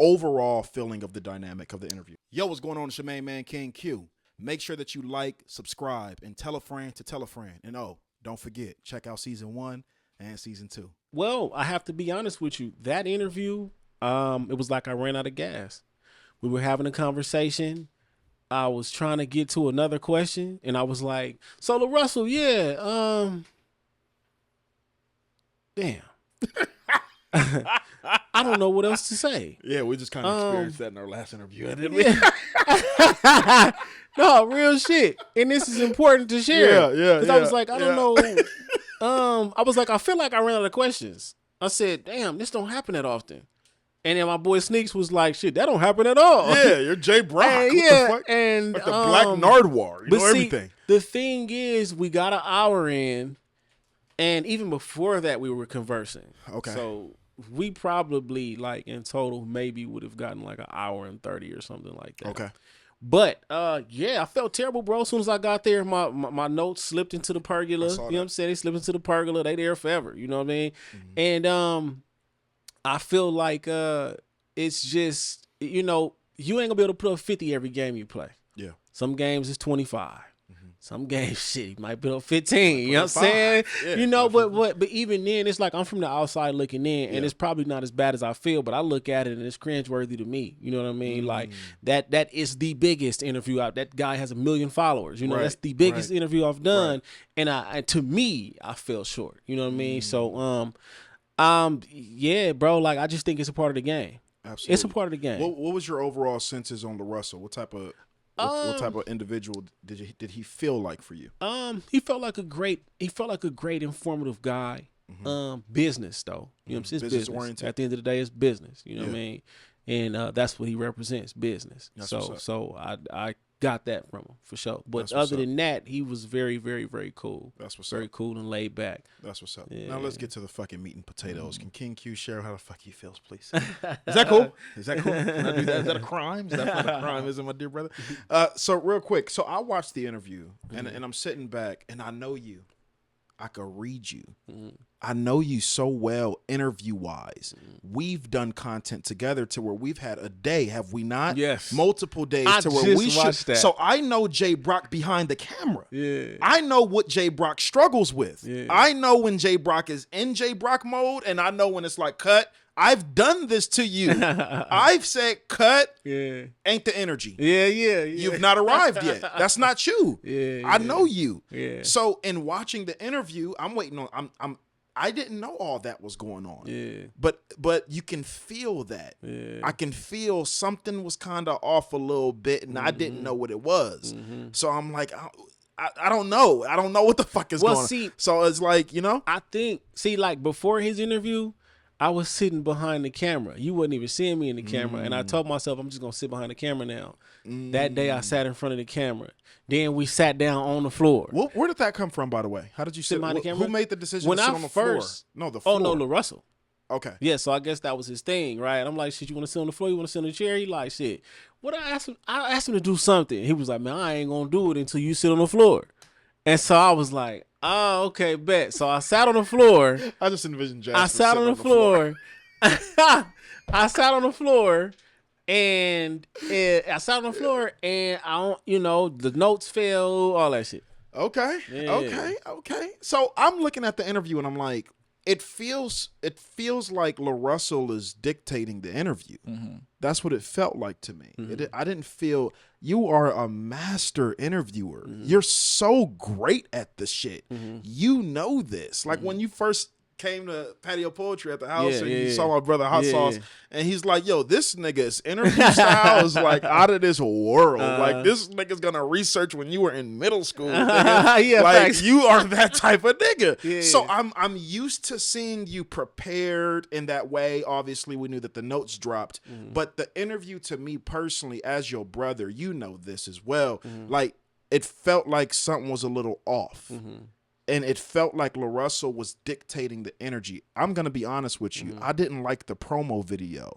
overall feeling of the dynamic of the interview? Yo, what's going on? It's your main man, King Q. Make sure that you like, subscribe, and tell a friend to tell a friend. And don't forget, check out season 1 and season 2. Well, I have to be honest with you. That interview it was like I ran out of gas. We were having a conversation. I was trying to get to another question, and I was like, "So, LaRussell, yeah, damn." I don't know what else to say. Yeah, we just kind of experienced that in our last interview, didn't we? Yeah. No, real shit. And this is important to share. Yeah. Because I was like, I don't know. I was like, I feel like I ran out of questions. I said, damn, this don't happen that often. And then my boy Sneaks was like, shit, that don't happen at all. Yeah, you're J-Brock. And, what the fuck? And like the Black Nardwar. You know everything. The thing is, we got an hour in, and even before that, we were conversing. Okay. So we probably, like, in total, maybe would have gotten like an hour and 30 or something like that. Okay. But yeah, I felt terrible, bro. As soon as I got there, my notes slipped into the pergola. You know what I'm saying? They slipped into the pergola. They there forever. You know what I mean? Mm-hmm. And I feel like it's just, you know, you ain't gonna be able to put up 50 every game you play. Yeah. Some games it's 25. Mm-hmm. Some games, shit, you might put up 15. You know what I'm saying? Yeah, you know, but even then, it's like I'm from the outside looking in, and it's probably not as bad as I feel, but I look at it and it's cringeworthy to me. You know what I mean? Like that is the biggest interview out. That guy has 1 million followers. You know, that's the biggest interview I've done, and to me, I fell short. You know what I mean? So yeah, bro. Like, I just think it's a part of the game. Absolutely, it's a part of the game. What was your overall senses on LaRussell? What type of individual did he feel like for you? He felt like a great informative guy. Mm-hmm. Business though, you know what I'm saying? It's business oriented. At the end of the day, it's business. You know what I mean? And that's what he represents, business. That's so I got that from him for sure. But other than that, he was very, very, very cool. That's what's very cool and laid back. That's what's up. Yeah. Now let's get to the fucking meat and potatoes. Can King Q share how the fuck he feels, please? Is that cool? Is that cool? Can I do that? Is that a crime? Is that not a crime? Is it, my dear brother? So real quick. So I watched the interview and I'm sitting back and I know you. I could read you. Mm-hmm. I know you so well interview-wise. Mm-hmm. We've done content together to where we've had a day, have we not? Yes. Multiple days to where we should. That. So I know J-Brock behind the camera. Yeah. I know what J-Brock struggles with. Yeah. I know when J-Brock is in J-Brock mode, and I know when it's like, cut. I've done this to you. I've said cut. Yeah. Ain't the energy. Yeah. You've not arrived yet. That's not you. I know you. Yeah. So in watching the interview, I'm waiting on. I didn't know all that was going on. Yeah. But you can feel that. Yeah. I can feel something was kind of off a little bit, and I didn't know what it was. Mm-hmm. So I'm like, I don't know. I don't know what the fuck is going on. So it's like, you know. I think, like before his interview, I was sitting behind the camera. You wasn't even seeing me in the camera. And I told myself, I'm just going to sit behind the camera now. That day I sat in front of the camera. Then we sat down on the floor. Where did that come from, by the way? How did you sit behind the camera? Who made the decision to sit on the floor? No, the floor. Oh, no, LaRussell. Okay. Yeah, so I guess that was his thing, right? I'm like, shit, you want to sit on the floor? You want to sit on the chair? He like, shit. What I asked him to do something. He was like, man, I ain't going to do it until you sit on the floor. And so I was like, oh, okay, bet. So I sat on the floor. I just envisioned Jasper. I sat on the floor. I sat on the floor, and I don't, the notes fell, all that shit. Okay. Yeah. Okay. So I'm looking at the interview and I'm like, it feels like LaRussell is dictating the interview. Mm-hmm. That's what it felt like to me. Mm-hmm. I didn't feel you are a master interviewer. Mm-hmm. You're so great at the shit. Mm-hmm. You know this. Like when you first came to Patio Poetry at the house and you saw my brother Hot Sauce and he's like, yo, this nigga's interview style is like out of this world. Like this nigga's gonna research when you were in middle school. Like thanks. You are that type of nigga. Yeah. So I'm used to seeing you prepared in that way. Obviously we knew that the notes dropped, but the interview to me personally as your brother, you know this as well. Like it felt like something was a little off. And it felt like LaRussell was dictating the energy. I'm going to be honest with you. I didn't like the promo video.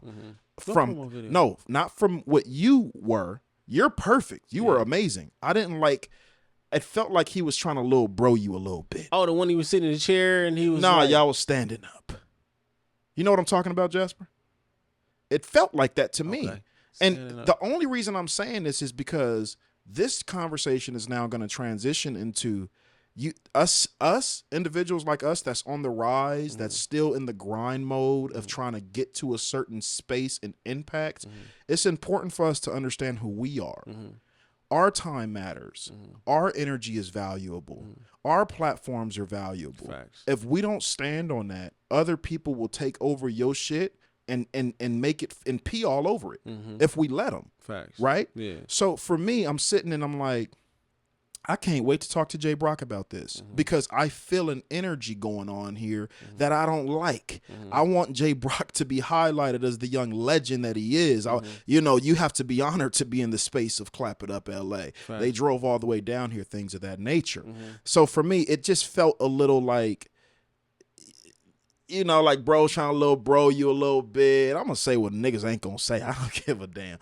No, not from what you were. You're perfect. You were amazing. I didn't like, it felt like he was trying to little bro you a little bit. Oh, the one he was sitting in the chair and he was y'all was standing up. You know what I'm talking about, Jasper? It felt like that to me. And the only reason I'm saying this is because this conversation is now going to transition into Us individuals like us that's on the rise, that's still in the grind mode of trying to get to a certain space and impact, it's important for us to understand who we are. Our time matters. Our energy is valuable. Our platforms are valuable. Facts. If we don't stand on that, other people will take over your shit and make it and pee all over it if we let them. Facts. Right? Yeah. So for me, I'm sitting and I'm like, I can't wait to talk to J-Brock about this because I feel an energy going on here that I don't like. I want J-Brock to be highlighted as the young legend that he is. You have to be honored to be in the space of Clap It Up LA. Right. They drove all the way down here, things of that nature. So for me, it just felt a little like, like bro trying to little bro you a little bit. I'm going to say what niggas ain't going to say. I don't give a damn.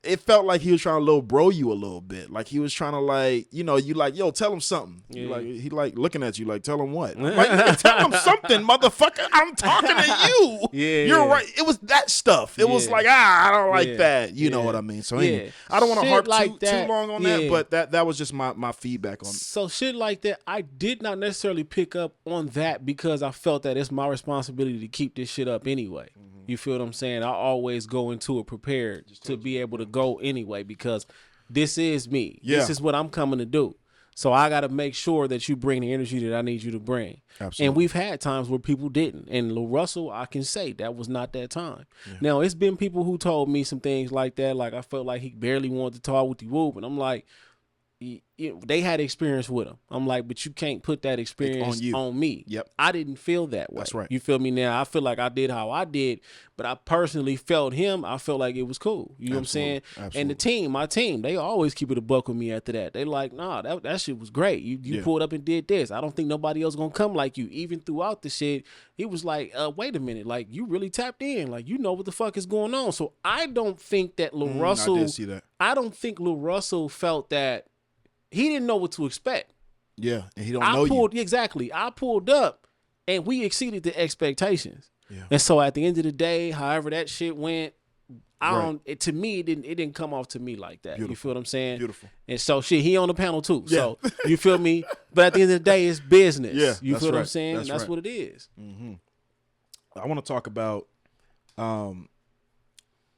It felt like he was trying to little bro you a little bit. Like he was trying to you like, yo, tell him something. Yeah. He looking at you like, tell him what? I'm like, nigga, tell him something, motherfucker. I'm talking to you. Yeah, You're right. It was that stuff. It was like, I don't like that. You know what I mean? So anyway, I don't want to harp too long on that, but that was just my feedback on it. So shit like that, I did not necessarily pick up on that because I felt that it's my responsibility to keep this shit up anyway. You feel what I'm saying? I always go into it prepared to be able to go anyway because this is me. Yeah. This is what I'm coming to do. So I got to make sure that you bring the energy that I need you to bring. Absolutely. And we've had times where people didn't. And Lil Russell, I can say that was not that time. Yeah. Now, it's been people who told me some things like that. Like I felt like he barely wanted to talk with the whoop. And I'm like, they had experience with him. I'm like, but you can't put that experience on me. Yep. I didn't feel that way. That's right. You feel me now? I feel like I did how I did, but I personally felt him. I felt like it was cool. You know what I'm saying? Absolutely. And the team, my team, they always keep it a buck with me after that. They like, nah, that shit was great. You pulled up and did this. I don't think nobody else gonna come like you. Even throughout the shit, he was like, wait a minute, like you really tapped in. Like you know what the fuck is going on. So I don't think that Lil Russell, I did see that. I don't think Lil Russell felt that he didn't know what to expect. Yeah, and he don't know you. Exactly. I pulled up, and we exceeded the expectations. Yeah. And so at the end of the day, however that shit went, to me, it didn't come off to me like that. Beautiful. You feel what I'm saying? Beautiful. And so shit, he on the panel too. Yeah. So you feel me? But at the end of the day, it's business. Yeah, you that's feel what right. I'm saying? That's That's right. what it is. I want to talk about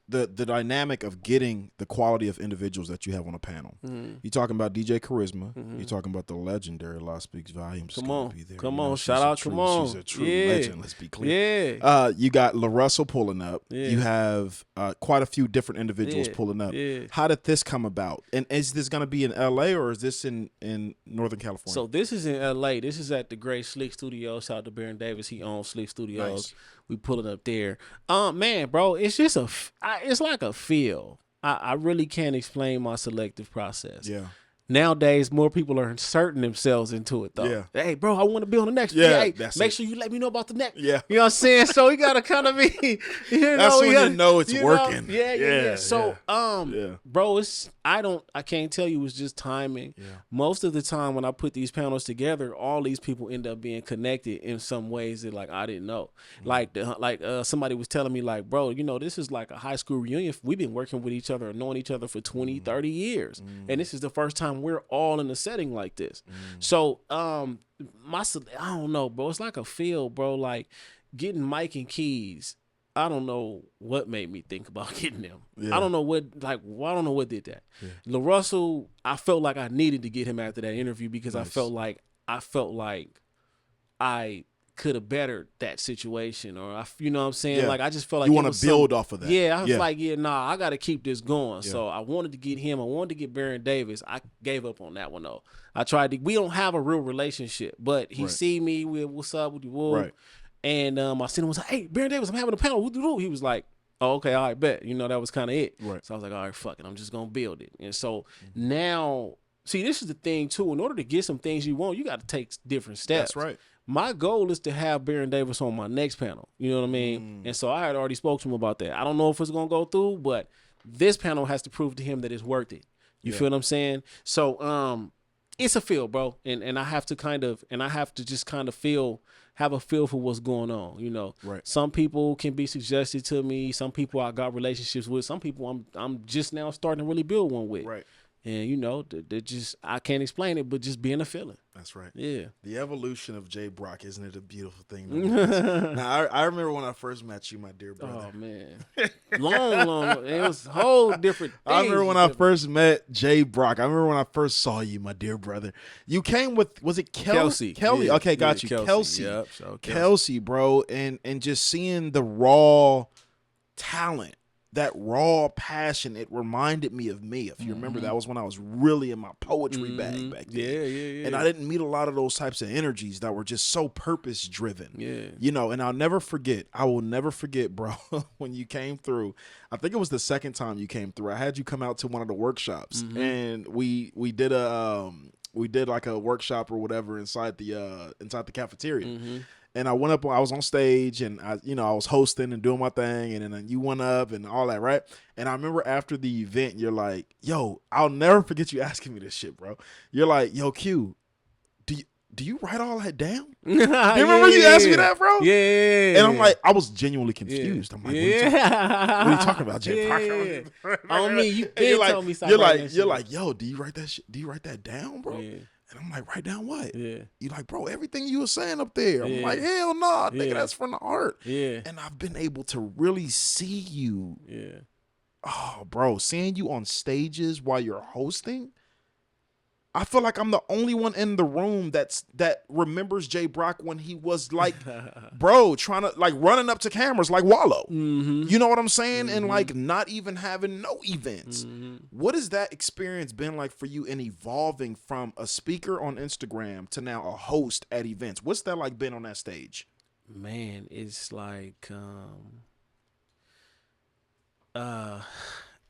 the dynamic of getting the quality of individuals that you have on a panel. You're talking about DJ Charisma. You're talking about the legendary Law Speaks Volumes. Come on. Be there. Come You know, on. she's Shout a out. true- Come on. She's a true Yeah. legend. Let's be clear. Yeah. You got La Russell pulling up. Yeah. You have quite a few different individuals pulling up. Yeah. How did this come about? And is this going to be in LA or is this in Northern California? So this is in LA. This is at the Great Slick Studios. Shout out to Baron Davis. He owns Slick Studios. Nice. We pulling up there. Man, bro, it's just it's like a feel. I really can't explain my selective process. Yeah. Nowadays, more people are inserting themselves into it, though. Yeah. Hey, bro, I want to be on the next. Yeah, Hey, that's make it. sure you let me know about the next. Yeah. You know what I'm saying? So we got to kind of be, That's when you know it's working. Yeah. So, Yeah. bro, I can't tell you it's just timing. Yeah. Most of the time when I put these panels together, all these people end up being connected in some ways that like I didn't know. Like somebody was telling me like, bro, this is like a high school reunion. We've been working with each other and knowing each other for 20, 30 years. And this is the first time we're all in a setting like this. So, I don't know, bro. It's like a feel, bro. Like getting Mike and Keys. I don't know what made me think about getting them. Yeah. I don't know what did that. Yeah. Lil Russell, I felt like I needed to get him after that interview because Nice. I felt like I could have bettered that situation, or you know what I'm saying? Yeah. Like I just felt like You want to build off of that. Yeah, I was like, I got to keep this going. Yeah. So I wanted to get him. I wanted to get Baron Davis. I gave up on that one though. I tried to. We don't have a real relationship, but he see me with what's up with the wolf. Right. And I sent him was like, hey, Baron Davis, I'm having a panel. He was like, oh, okay, all right, bet. That was kind of it. Right. So I was like, all right, fuck it. I'm just going to build it. And so now, see, this is the thing, too. In order to get some things you want, you got to take different steps. That's right. My goal is to have Baron Davis on my next panel. You know what I mean? And so I had already spoke to him about that. I don't know if it's going to go through, but this panel has to prove to him that it's worth it. You feel what I'm saying? So it's a feel, bro. And I have to just kind of have a feel for what's going on, Right. Some people can be suggested to me. Some people I got relationships with. Some people I'm just now starting to really build one with. Right. And you know, they just, I can't explain it, but just being a feeling. That's right. Yeah. The evolution of J-Brock, isn't it a beautiful thing? Now, I remember when I first met you, my dear brother. Oh man, long. It was whole different. I remember when I first met J-Brock. I remember when I first saw you, my dear brother. You came with, was it Kelsey? Kelly. Yeah, okay, got you. Kelsey. Yep. So Kelsey, bro, and just seeing the raw talent, that raw passion, it reminded me of me. If you remember, that was when I was really in my poetry bag back then. Yeah. And I didn't meet a lot of those types of energies that were just so purpose driven. Yeah. You know, and I will never forget, bro, when you came through. I think it was the second time you came through. I had you come out to one of the workshops, and we did like a workshop or whatever inside the cafeteria. And I went up, I was on stage, and I was hosting and doing my thing, and then you went up and all that, right? And I remember after the event, you're like, yo, I'll never forget you asking me this shit, bro. You're like, yo, Q, do you write all that down? You remember you asked me that, bro? Yeah. And I'm like, I was genuinely confused. I'm like, what are you talking about, Jay? On me, you been told me something. something. You're like, yo, do you write that shit? Do you write that down, bro? Yeah. And I'm like, write down what? Yeah. You like, bro, everything you were saying up there. I'm like, hell no, nigga, that's from the heart. Yeah. And I've been able to really see you. Yeah. Oh, bro, seeing you on stages while you're hosting, I feel like I'm the only one in the room that remembers J-Brock when he was like, bro, trying to like running up to cameras like Wallow. You know what I'm saying? And like not even having no events. What has that experience been like for you in evolving from a speaker on Instagram to now a host at events? What's that like been on that stage? Man, it's like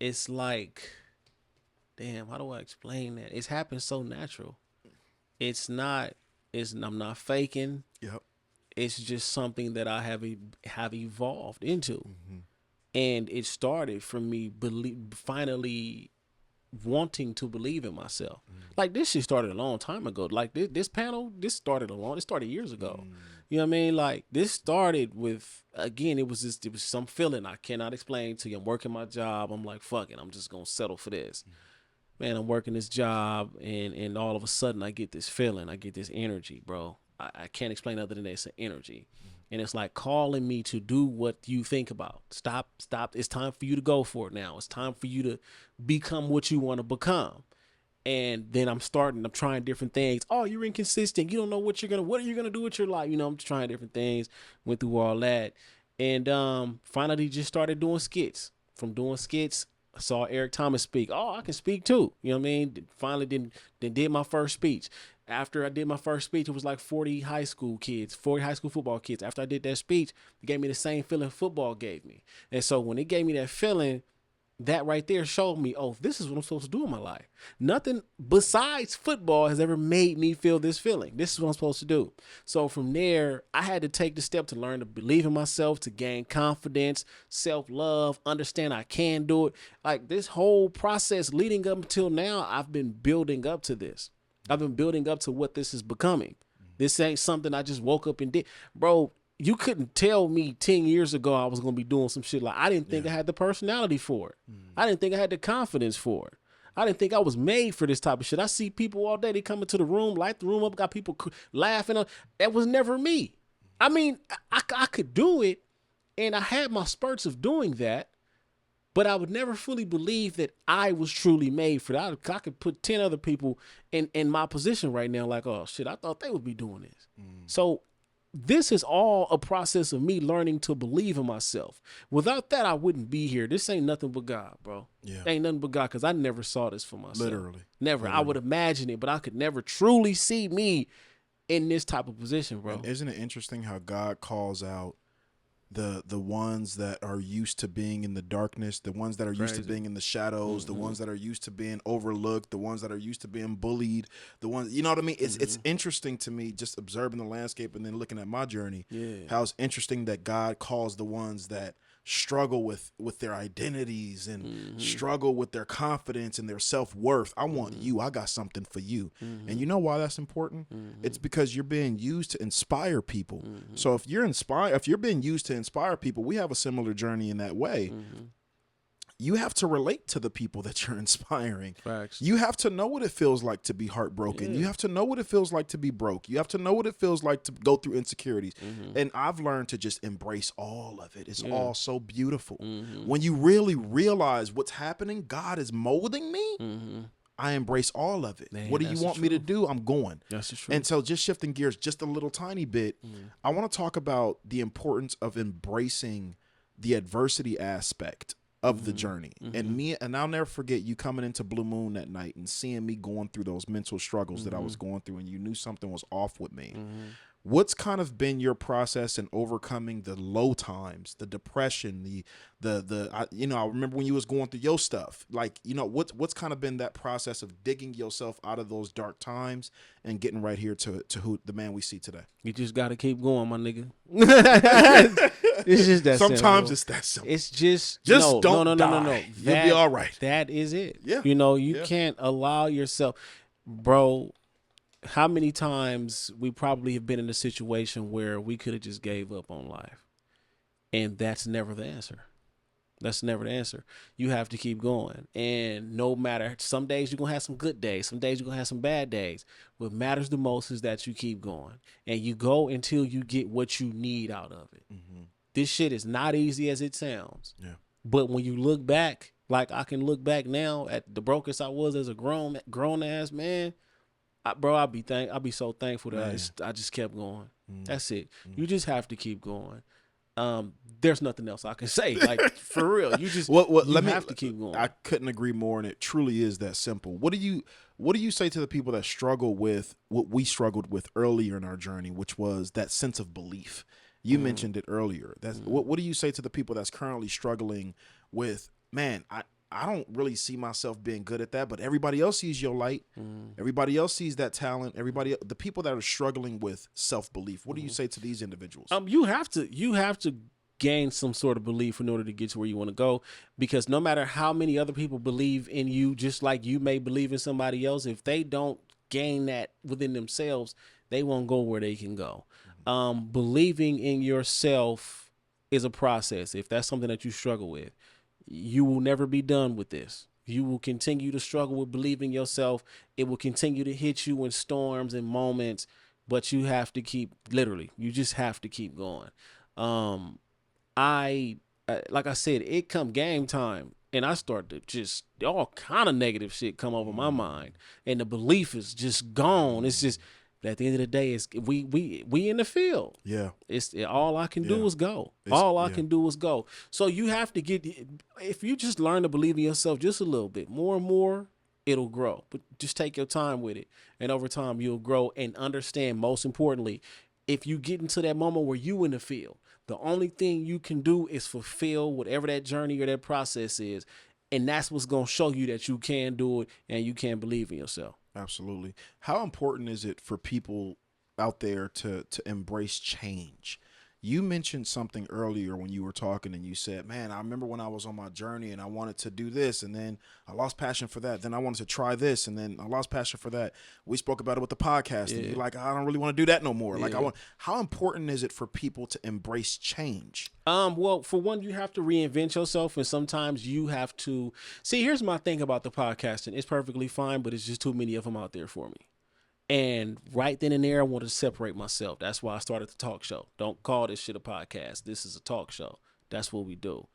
it's like, damn, how do I explain that? It's happened so natural. I'm not faking. Yep. It's just something that I have evolved into. And it started from me finally wanting to believe in myself. Like this shit started a long time ago. Like this panel, it started years ago. You know what I mean? Like this started with, again, it was some feeling I cannot explain to you. I'm working my job. I'm like, fuck it, I'm just gonna settle for this. Man, I'm working this job, and all of a sudden I get this feeling, I get this energy, bro. I can't explain other than that. It's an energy. And it's like calling me to do what you think about. Stop. It's time for you to go for it now. It's time for you to become what you want to become. And then I'm trying different things. Oh, you're inconsistent. You don't know what are you going to do with your life? You know, I'm just trying different things, went through all that. And finally just started doing skits. From doing skits, I saw Eric Thomas speak. Oh, I can speak too. You know what I mean? Finally did my first speech. After I did my first speech, it was like 40 high school football kids. After I did that speech, it gave me the same feeling football gave me. And so when it gave me that feeling, that right there showed me, oh, this is what I'm supposed to do in my life. Nothing besides football has ever made me feel this feeling. This is what I'm supposed to do. So from there, I had to take the step to learn to believe in myself, to gain confidence, self-love, understand I can do it. Like this whole process leading up until now, I've been building up to this. I've been building up to what this is becoming. This ain't something I just woke up and did. Bro, you couldn't tell me 10 years ago I was going to be doing some shit like I didn't think I had the personality for it. I didn't think I had the confidence for it. I didn't think I was made for this type of shit. I see people all day. They come into the room, light the room up, got people laughing. That was never me. I mean, I could do it, and I had my spurts of doing that, but I would never fully believe that I was truly made for that. I could put 10 other people in my position right now like, oh, shit, I thought they would be doing this. So this is all a process of me learning to believe in myself. Without that, I wouldn't be here. This ain't nothing but God, bro. Yeah. Ain't nothing but God, because I never saw this for myself. Literally. Never. I would imagine it, but I could never truly see me in this type of position, bro. And isn't it interesting how God calls out the ones that are used to being in the darkness, the ones that are used to being in the shadows, the ones that are used to being overlooked, the ones that are used to being bullied, the ones, you know what I mean? It's interesting to me just observing the landscape and then looking at my journey. How it's interesting that God calls the ones that struggle with their identities and struggle with their confidence and their self-worth. I want you. I got something for you. And you know why that's important? It's because you're being used to inspire people. So if you're being used to inspire people, we have a similar journey in that way. you have to relate to the people that you're inspiring. Facts. You have to know what it feels like to be heartbroken. You have to know what it feels like to be broke. You have to know what it feels like to go through insecurities. And I've learned to just embrace all of it. It's all so beautiful. When you really realize what's happening, God is molding me. I embrace all of it. Man, what do you want me to do? I'm going. That's the truth. And so just shifting gears just a little tiny bit, I want to talk about the importance of embracing the adversity aspect of the journey. And I'll never forget you coming into Blue Moon that night and seeing me going through those mental struggles that I was going through, and you knew something was off with me. What's kind of been your process in overcoming the low times, the depression, I remember when you was going through your stuff, like, what's kind of been that process of digging yourself out of those dark times and getting right here to who the man we see today? You just got to keep going, my nigga. It's just that Sometimes simple. it's that simple. It's just don't die. No. You'll be all right. That is it. Yeah. You can't allow yourself, bro. How many times we probably have been in a situation where we could have just gave up on life, and that's never the answer. That's never the answer. You have to keep going, and no matter, some days you're gonna have some good days, some days you're gonna have some bad days. What matters the most is that you keep going, and you go until you get what you need out of it. This shit is not easy as it sounds. Yeah. But when you look back, like I can look back now at the brokest I was as a grown ass man. I'll be so thankful that I just kept going. That's it. You just have to keep going. There's nothing else I can say. Like, for real, you just have to keep going. I couldn't agree more, and it truly is that simple. What do you say to the people that struggle with what we struggled with earlier in our journey, which was that sense of belief? You mentioned it earlier. What do you say to the people that's currently struggling with, man, I don't really see myself being good at that, but everybody else sees your light. Everybody else sees that talent. The people that are struggling with self-belief. What do you say to these individuals? You have to gain some sort of belief in order to get to where you want to go, because no matter how many other people believe in you, just like you may believe in somebody else, if they don't gain that within themselves, they won't go where they can go. Believing in yourself is a process. If that's something that you struggle with, you will never be done with this. You will continue to struggle with believing yourself. It will continue to hit you in storms and moments, but you have to you just have to keep going. Like I said, it come game time, and I start to just all kind of negative shit come over my mind, and the belief is just gone. It's just, at the end of the day, it's we in the field. Yeah. All I can do is go. All I can do is go. So you have to if you just learn to believe in yourself just a little bit, more and more, it'll grow. But just take your time with it. And over time, you'll grow and understand, most importantly, if you get into that moment where you in the field, the only thing you can do is fulfill whatever that journey or that process is. And that's what's going to show you that you can do it and you can believe in yourself. Absolutely. How important is it for people out there to embrace change? You mentioned something earlier when you were talking, and you said, man, I remember when I was on my journey and I wanted to do this, and then I lost passion for that. Then I wanted to try this, and then I lost passion for that. We spoke about it with the podcast, and you're like, I don't really want to do that no more. Like, how important is it for people to embrace change? Well, for one, you have to reinvent yourself, and sometimes you have to see. Here's my thing about the podcasting: it's perfectly fine, but it's just too many of them out there for me. And right then and there, I wanted to separate myself. That's why I started the talk show. Don't call this shit a podcast. This is a talk show. That's what we do.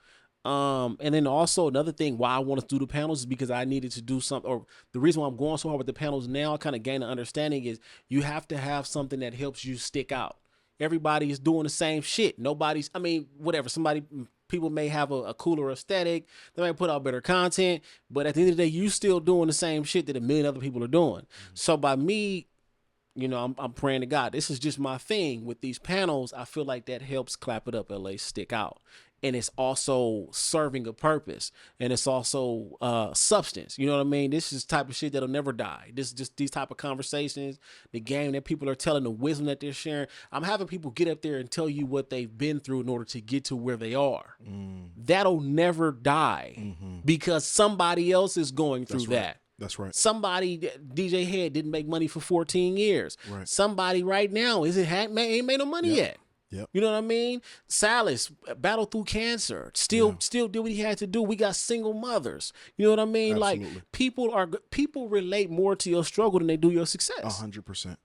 And then also another thing why I wanted to do the panels is because I needed to do something, or the reason why I'm going so hard with the panels now, I kind of gain an understanding is you have to have something that helps you stick out. Everybody is doing the same shit. People may have a cooler aesthetic. They may put out better content, but at the end of the day, you still doing the same shit that a million other people are doing. So by me, I'm praying to God. This is just my thing with these panels. I feel like that helps Clap It Up LA stick out. And it's also serving a purpose, and it's also substance. You know what I mean? This is the type of shit that'll never die. This is just these type of conversations, the game that people are telling, the wisdom that they're sharing. I'm having people get up there and tell you what they've been through in order to get to where they are. That'll never die because somebody else is going through that. That's right. Somebody, DJ Head, didn't make money for 14 years. Right. Somebody right now ain't made no money yet. Yep. You know what I mean? Silas battled through cancer, still did what he had to do. We got single mothers. You know what I mean? Absolutely. Like people relate more to your struggle than they do your success. 100%.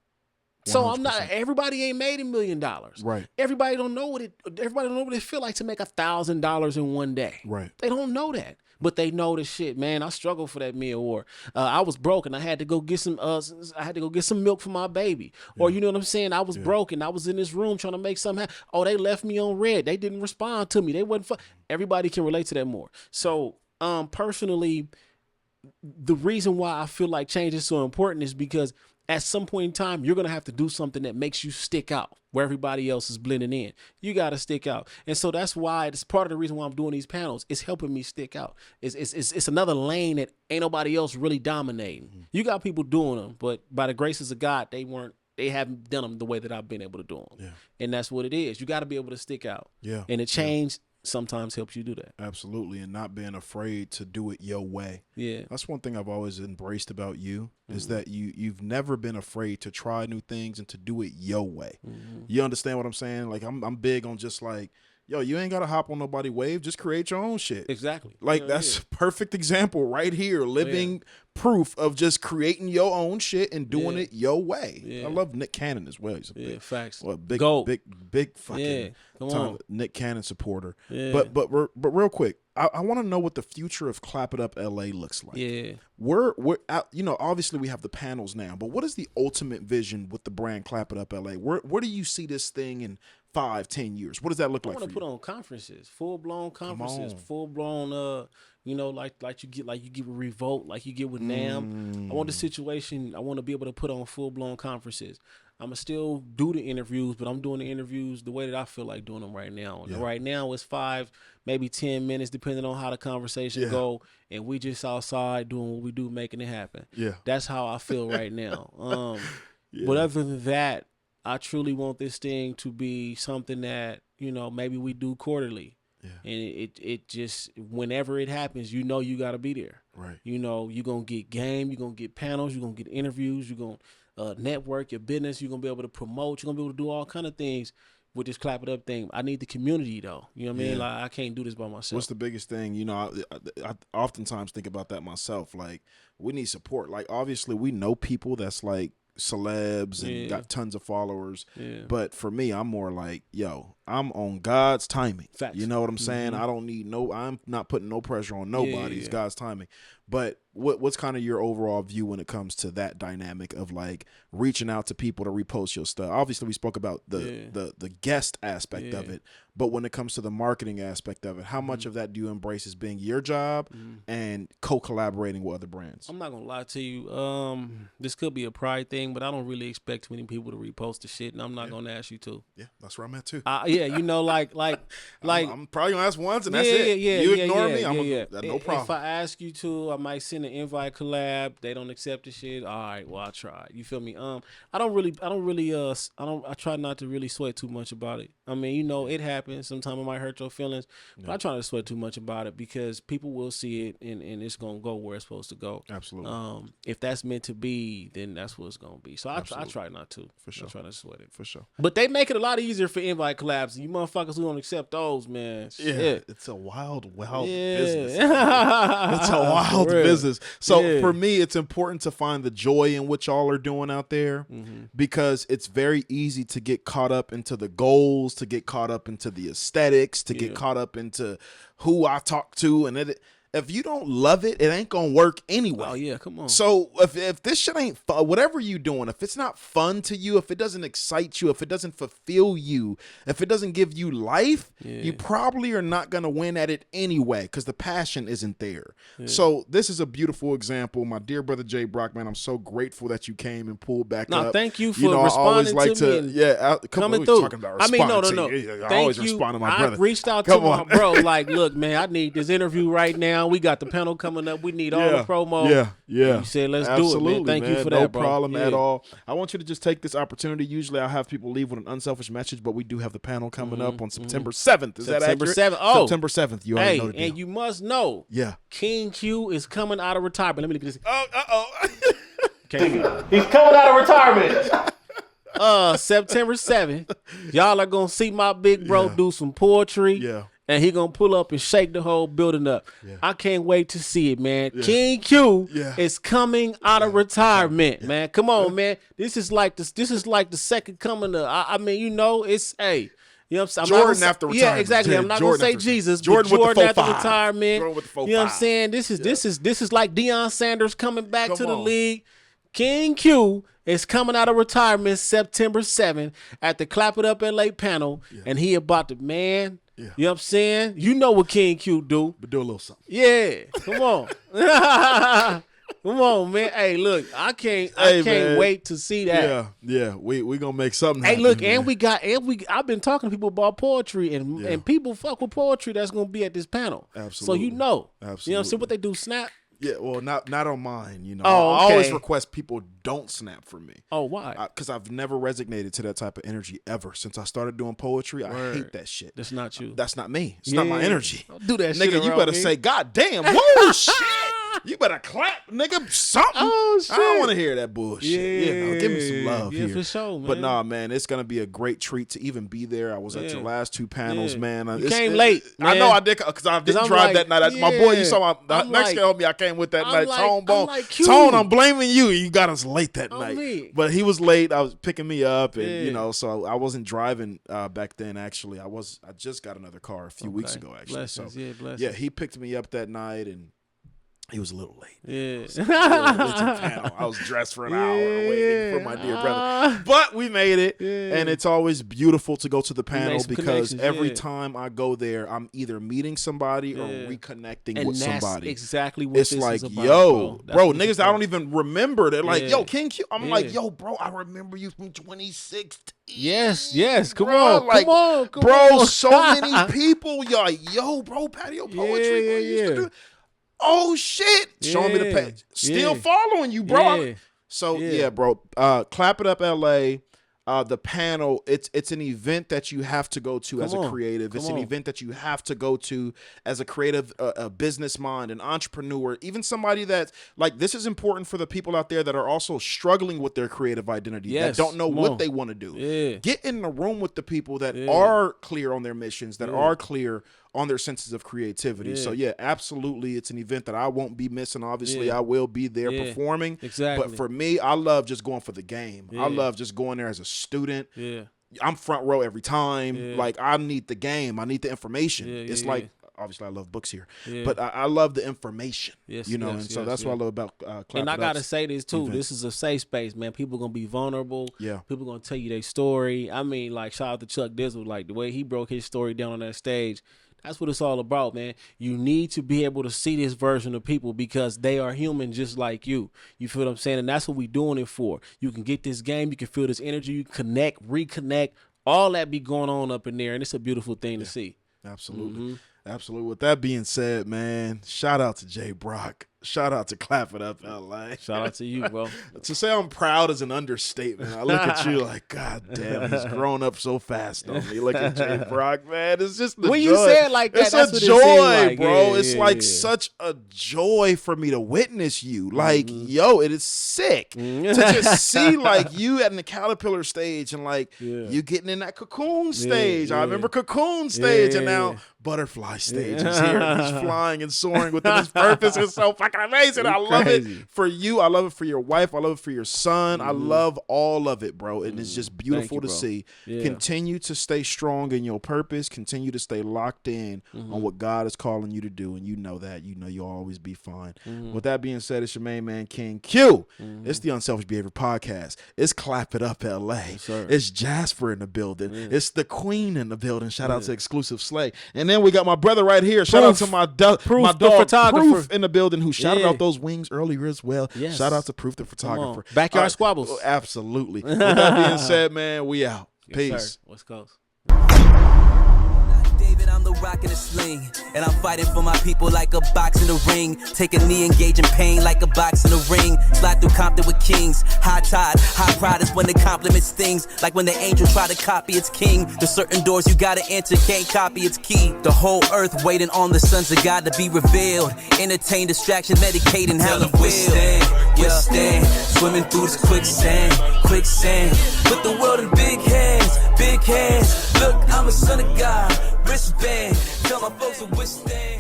So I'm not. Everybody ain't made $1 million. Right. Everybody don't know what it feel like to make $1,000 in one day. Right. They don't know that. But they know the shit, man. I struggled for that meal, or I was broke and I had to go get some. I had to go get some milk for my baby, or you know what I'm saying. I was broke and I was in this room trying to make something happen. Oh, they left me on red. They didn't respond to me. They wasn't. Everybody can relate to that more. So, personally, the reason why I feel like change is so important is because at some point in time, you're going to have to do something that makes you stick out where everybody else is blending in. You got to stick out. And so that's why it's part of the reason why I'm doing these panels. It's helping me stick out. It's another lane that ain't nobody else really dominating. Mm-hmm. You got people doing them, but by the graces of God, they haven't done them the way that I've been able to do them. Yeah. And that's what it is. You got to be able to stick out. Yeah. And the change sometimes helps you do that. Absolutely. And not being afraid to do it your way. Yeah. That's one thing I've always embraced about you is that you've never been afraid to try new things and to do it your way. Mm-hmm. You understand what I'm saying? Like I'm big on just like, yo, you ain't got to hop on nobody wave. Just create your own shit. Exactly. Like that's a perfect example right here. Living proof of just creating your own shit and doing it your way. Yeah. I love Nick Cannon as well. He's a big, facts. Well, big fucking Nick Cannon supporter. Yeah. But real quick, I want to know what the future of Clap It Up LA looks like. Yeah. We're obviously we have the panels now, but what is the ultimate vision with the brand Clap It Up LA? Where do you see this thing in 5-10 years? What does that look like? I want to put on conferences, full-blown conferences, full-blown like you get with Revolt, like you get with NAM. I want the situation. I want to be able to put on full-blown conferences. I'm going to still do the interviews, but I'm doing the interviews the way that I feel like doing them right now. Yeah. Right now it's 5, maybe 10 minutes, depending on how the conversation go, and we just outside doing what we do, making it happen. Yeah. That's how I feel right now. But other than that, I truly want this thing to be something that, maybe we do quarterly. Yeah. And it just, whenever it happens, you got to be there. Right. You're going to get game, you're going to get panels, you're going to get interviews, you're going to network your business, you're going to be able to promote, you're going to be able to do all kind of things with this Clap It Up thing. I need the community, though. You know what I mean? Like, I can't do this by myself. What's the biggest thing? I oftentimes think about that myself. Like, we need support. Like, obviously, we know people that's like celebs and got tons of followers. Yeah. But for me, I'm more like, yo, I'm on God's timing. Facts. You know what I'm saying? I don't need I'm not putting no pressure on nobody. It's God's timing. But what's kind of your overall view when it comes to that dynamic of like reaching out to people to repost your stuff? Obviously, we spoke about the guest aspect of it, but when it comes to the marketing aspect of it, how much of that do you embrace as being your job and co-collaborating with other brands? I'm not gonna lie to you. This could be a pride thing, but I don't really expect too many people to repost the shit, and I'm not gonna ask you to. Yeah, that's where I'm at too. I'm probably gonna ask once, and that's it. You ignore me, no problem. If I ask you to, I might send an invite collab. They don't accept the shit. All right, well, I tried. You feel me? I try not to really sweat too much about it. I mean, it happens. Sometimes it might hurt your feelings, but I try not to sweat too much about it because people will see it and it's gonna go where it's supposed to go. Absolutely. If that's meant to be, then that's what it's gonna be. So I try not to. For sure. I try not to sweat it. For sure. But they make it a lot easier for invite collabs. You motherfuckers who don't accept those, man. Shit. It's a wild business. It's a wild business. So for me, it's important to find the joy in what y'all are doing out there because it's very easy to get caught up into the goals, to get caught up into the aesthetics, to get caught up into who I talk to, and if you don't love it, it ain't gonna work anyway. Oh yeah, come on. So if this shit ain't fun, whatever you doing, if it's not fun to you, if it doesn't excite you, if it doesn't fulfill you, if it doesn't give you life, you probably are not gonna win at it anyway because the passion isn't there. Yeah. So this is a beautiful example, my dear brother J-Brock, man. I'm so grateful that you came and pulled back up. Thank you for responding to me. Coming through. Talking about no. I always respond to my brother. I reached out to my bro, like, look, man, I need this interview right now. We got the panel coming up. We need all the promo. Yeah. You said, let's do it, man. Thank you for that, no bro. No problem at all. I want you to just take this opportunity. Usually I have people leave with an unselfish message, but we do have the panel coming up on September 7th. Is that accurate? September 7th. Oh. September 7th. You already know the deal. And you must know. Yeah. King Q is coming out of retirement. Let me look at this. Oh, He's coming out of retirement. September 7th, y'all are gonna see my big bro do some poetry. Yeah. And he gonna pull up and shake the whole building up. Yeah. I can't wait to see it, man. Yeah. King Q is coming out of retirement, man. Come on, man. This is like the second coming of. I mean, you know, it's You know what I'm saying? Jordan after retirement. Yeah, exactly. I'm not Jordan gonna say after, Jesus, Jordan but Jordan with the after retirement. Jordan with the 4-5. You know what I'm saying? This is like Deion Sanders coming back to the league. King Q is coming out of retirement September 7th at the Clap It Up LA panel, and he about to You know what I'm saying? You know what King Q do. But do a little something. Yeah. Come on. Come on, man. Hey, look, I can't wait to see that. Yeah. We gonna make something Hey, happen, look, man. I've been talking to people about poetry and people fuck with poetry that's gonna be at this panel. Absolutely. So you know. Absolutely. You know what I'm saying? What they do, snap? Yeah, well, not on mine, you know. Oh, I okay. always request people don't snap for me. Oh, why? Because I've never resonated to that type of energy ever. Since I started doing poetry, I hate that shit. That's not you. That's not me. It's not my energy. Don't do that shit Nigga, you around better me. say, God damn, whoa, shit. You better clap, nigga, something. Oh, shit. I don't want to hear that bullshit. Yeah. Give me some love here. for sure, man. But nah, man, it's going to be a great treat to even be there. I was at your last two panels, man. You came late, I know I did, because I didn't drive that night. My boy, you saw my next guy told me I came with that night. Tone, I'm blaming you. You got us late that night. Me. But he was late. I was picking me up, and you know, so I wasn't driving back then. Actually, I just got another car a few weeks ago. Actually, blessings, so yeah, he picked me up that night, and he was a little late. Yeah. So, I was dressed for an hour waiting for my dear brother. But we made it. Yeah. And it's always beautiful to go to the panel because every time I go there, I'm either meeting somebody or reconnecting with somebody. Exactly what it's this like, is about, bro, niggas I don't even remember. They're like, yo, King Q. I'm like, yo, bro, I remember you from 2016. Yes. Come bro, on. Bro, so many people. Yo, bro, patio poetry. Bro, used to do. Oh shit! Showing me the page. Still following you, bro. Yeah. So bro. Clap It Up LA. The panel, it's an event that you have to go to as a creative. It's an event that you have to go to as a creative, a business mind, an entrepreneur, even somebody that's like, this is important for the people out there that are also struggling with their creative identity, that don't know what they want to do. Yeah. Get in the room with the people that are clear on their missions, that are clear on their senses of creativity. So absolutely, it's an event that I won't be missing. Obviously, I will be there performing. Exactly. But for me, I love just going for the game. I love just going there as a student. I'm front row every time. Like, I need the game. I need the information. It's like, obviously I love books here, but I love the information, so that's what I love about Clap And I It gotta Up's say this too. event. This is a safe space, man. People gonna be vulnerable. People gonna tell you their story. I mean, like, shout out to Chuck Dizzle, like the way he broke his story down on that stage. That's what it's all about, man. You need to be able to see this version of people because they are human just like you. You feel what I'm saying? And that's what we doing it for. You can get this game. You can feel this energy. You connect, reconnect. All that be going on up in there. And it's a beautiful thing to see. Absolutely. Absolutely. With that being said, man, shout out to J-Brock. Shout out to Clap It Up LA. Shout out to you, bro. To say I'm proud is an understatement. I look at you like, God damn, he's grown up so fast on me. Look at J-Brock, man. It's just the when joy. You say it like that, it's that's a what joy, it like. bro. It's like such a joy for me to witness you. Like, yo, it is sick to just see like you at the caterpillar stage and like you getting in that cocoon stage. I remember cocoon stage and now butterfly stage is here. He's flying and soaring within his purpose. It's so fucking amazing. I love it for you. I love it for your wife. I love it for your son. I love all of it, bro. And it's just beautiful to see. Continue to stay strong in your purpose. Continue to stay locked in on what God is calling you to do. And you know that. You know you'll always be fine. With that being said, it's your main man, King Q. It's the Unselfish Behavior Podcast. It's Clap It Up LA. It's Jasper in the building. It's the Queen in the building. Shout out to Exclusive Slay. And then we got my brother right here. Shout out to my dog Proof in the building who shouted out those wings earlier as well. Shout out to Proof the photographer. Backyard squabbles. Absolutely. With that being said, man, we out. Peace. West Coast. David, I'm the rocking a sling, and I'm fighting for my people like a box in the ring. Take a knee, engage in pain like a box in the ring. Slide through Compton with kings. High tide, high pride is when the compliment stings. Like when the angel try to copy its king. There's certain doors you gotta enter, can't copy its key. The whole earth waiting on the sons of God to be revealed. Entertain distraction, medicating how to feel. Withstand, swimming through this quicksand. Put the world in big hands. Look, I'm a son of God. Wristband, tell my folks to withstand.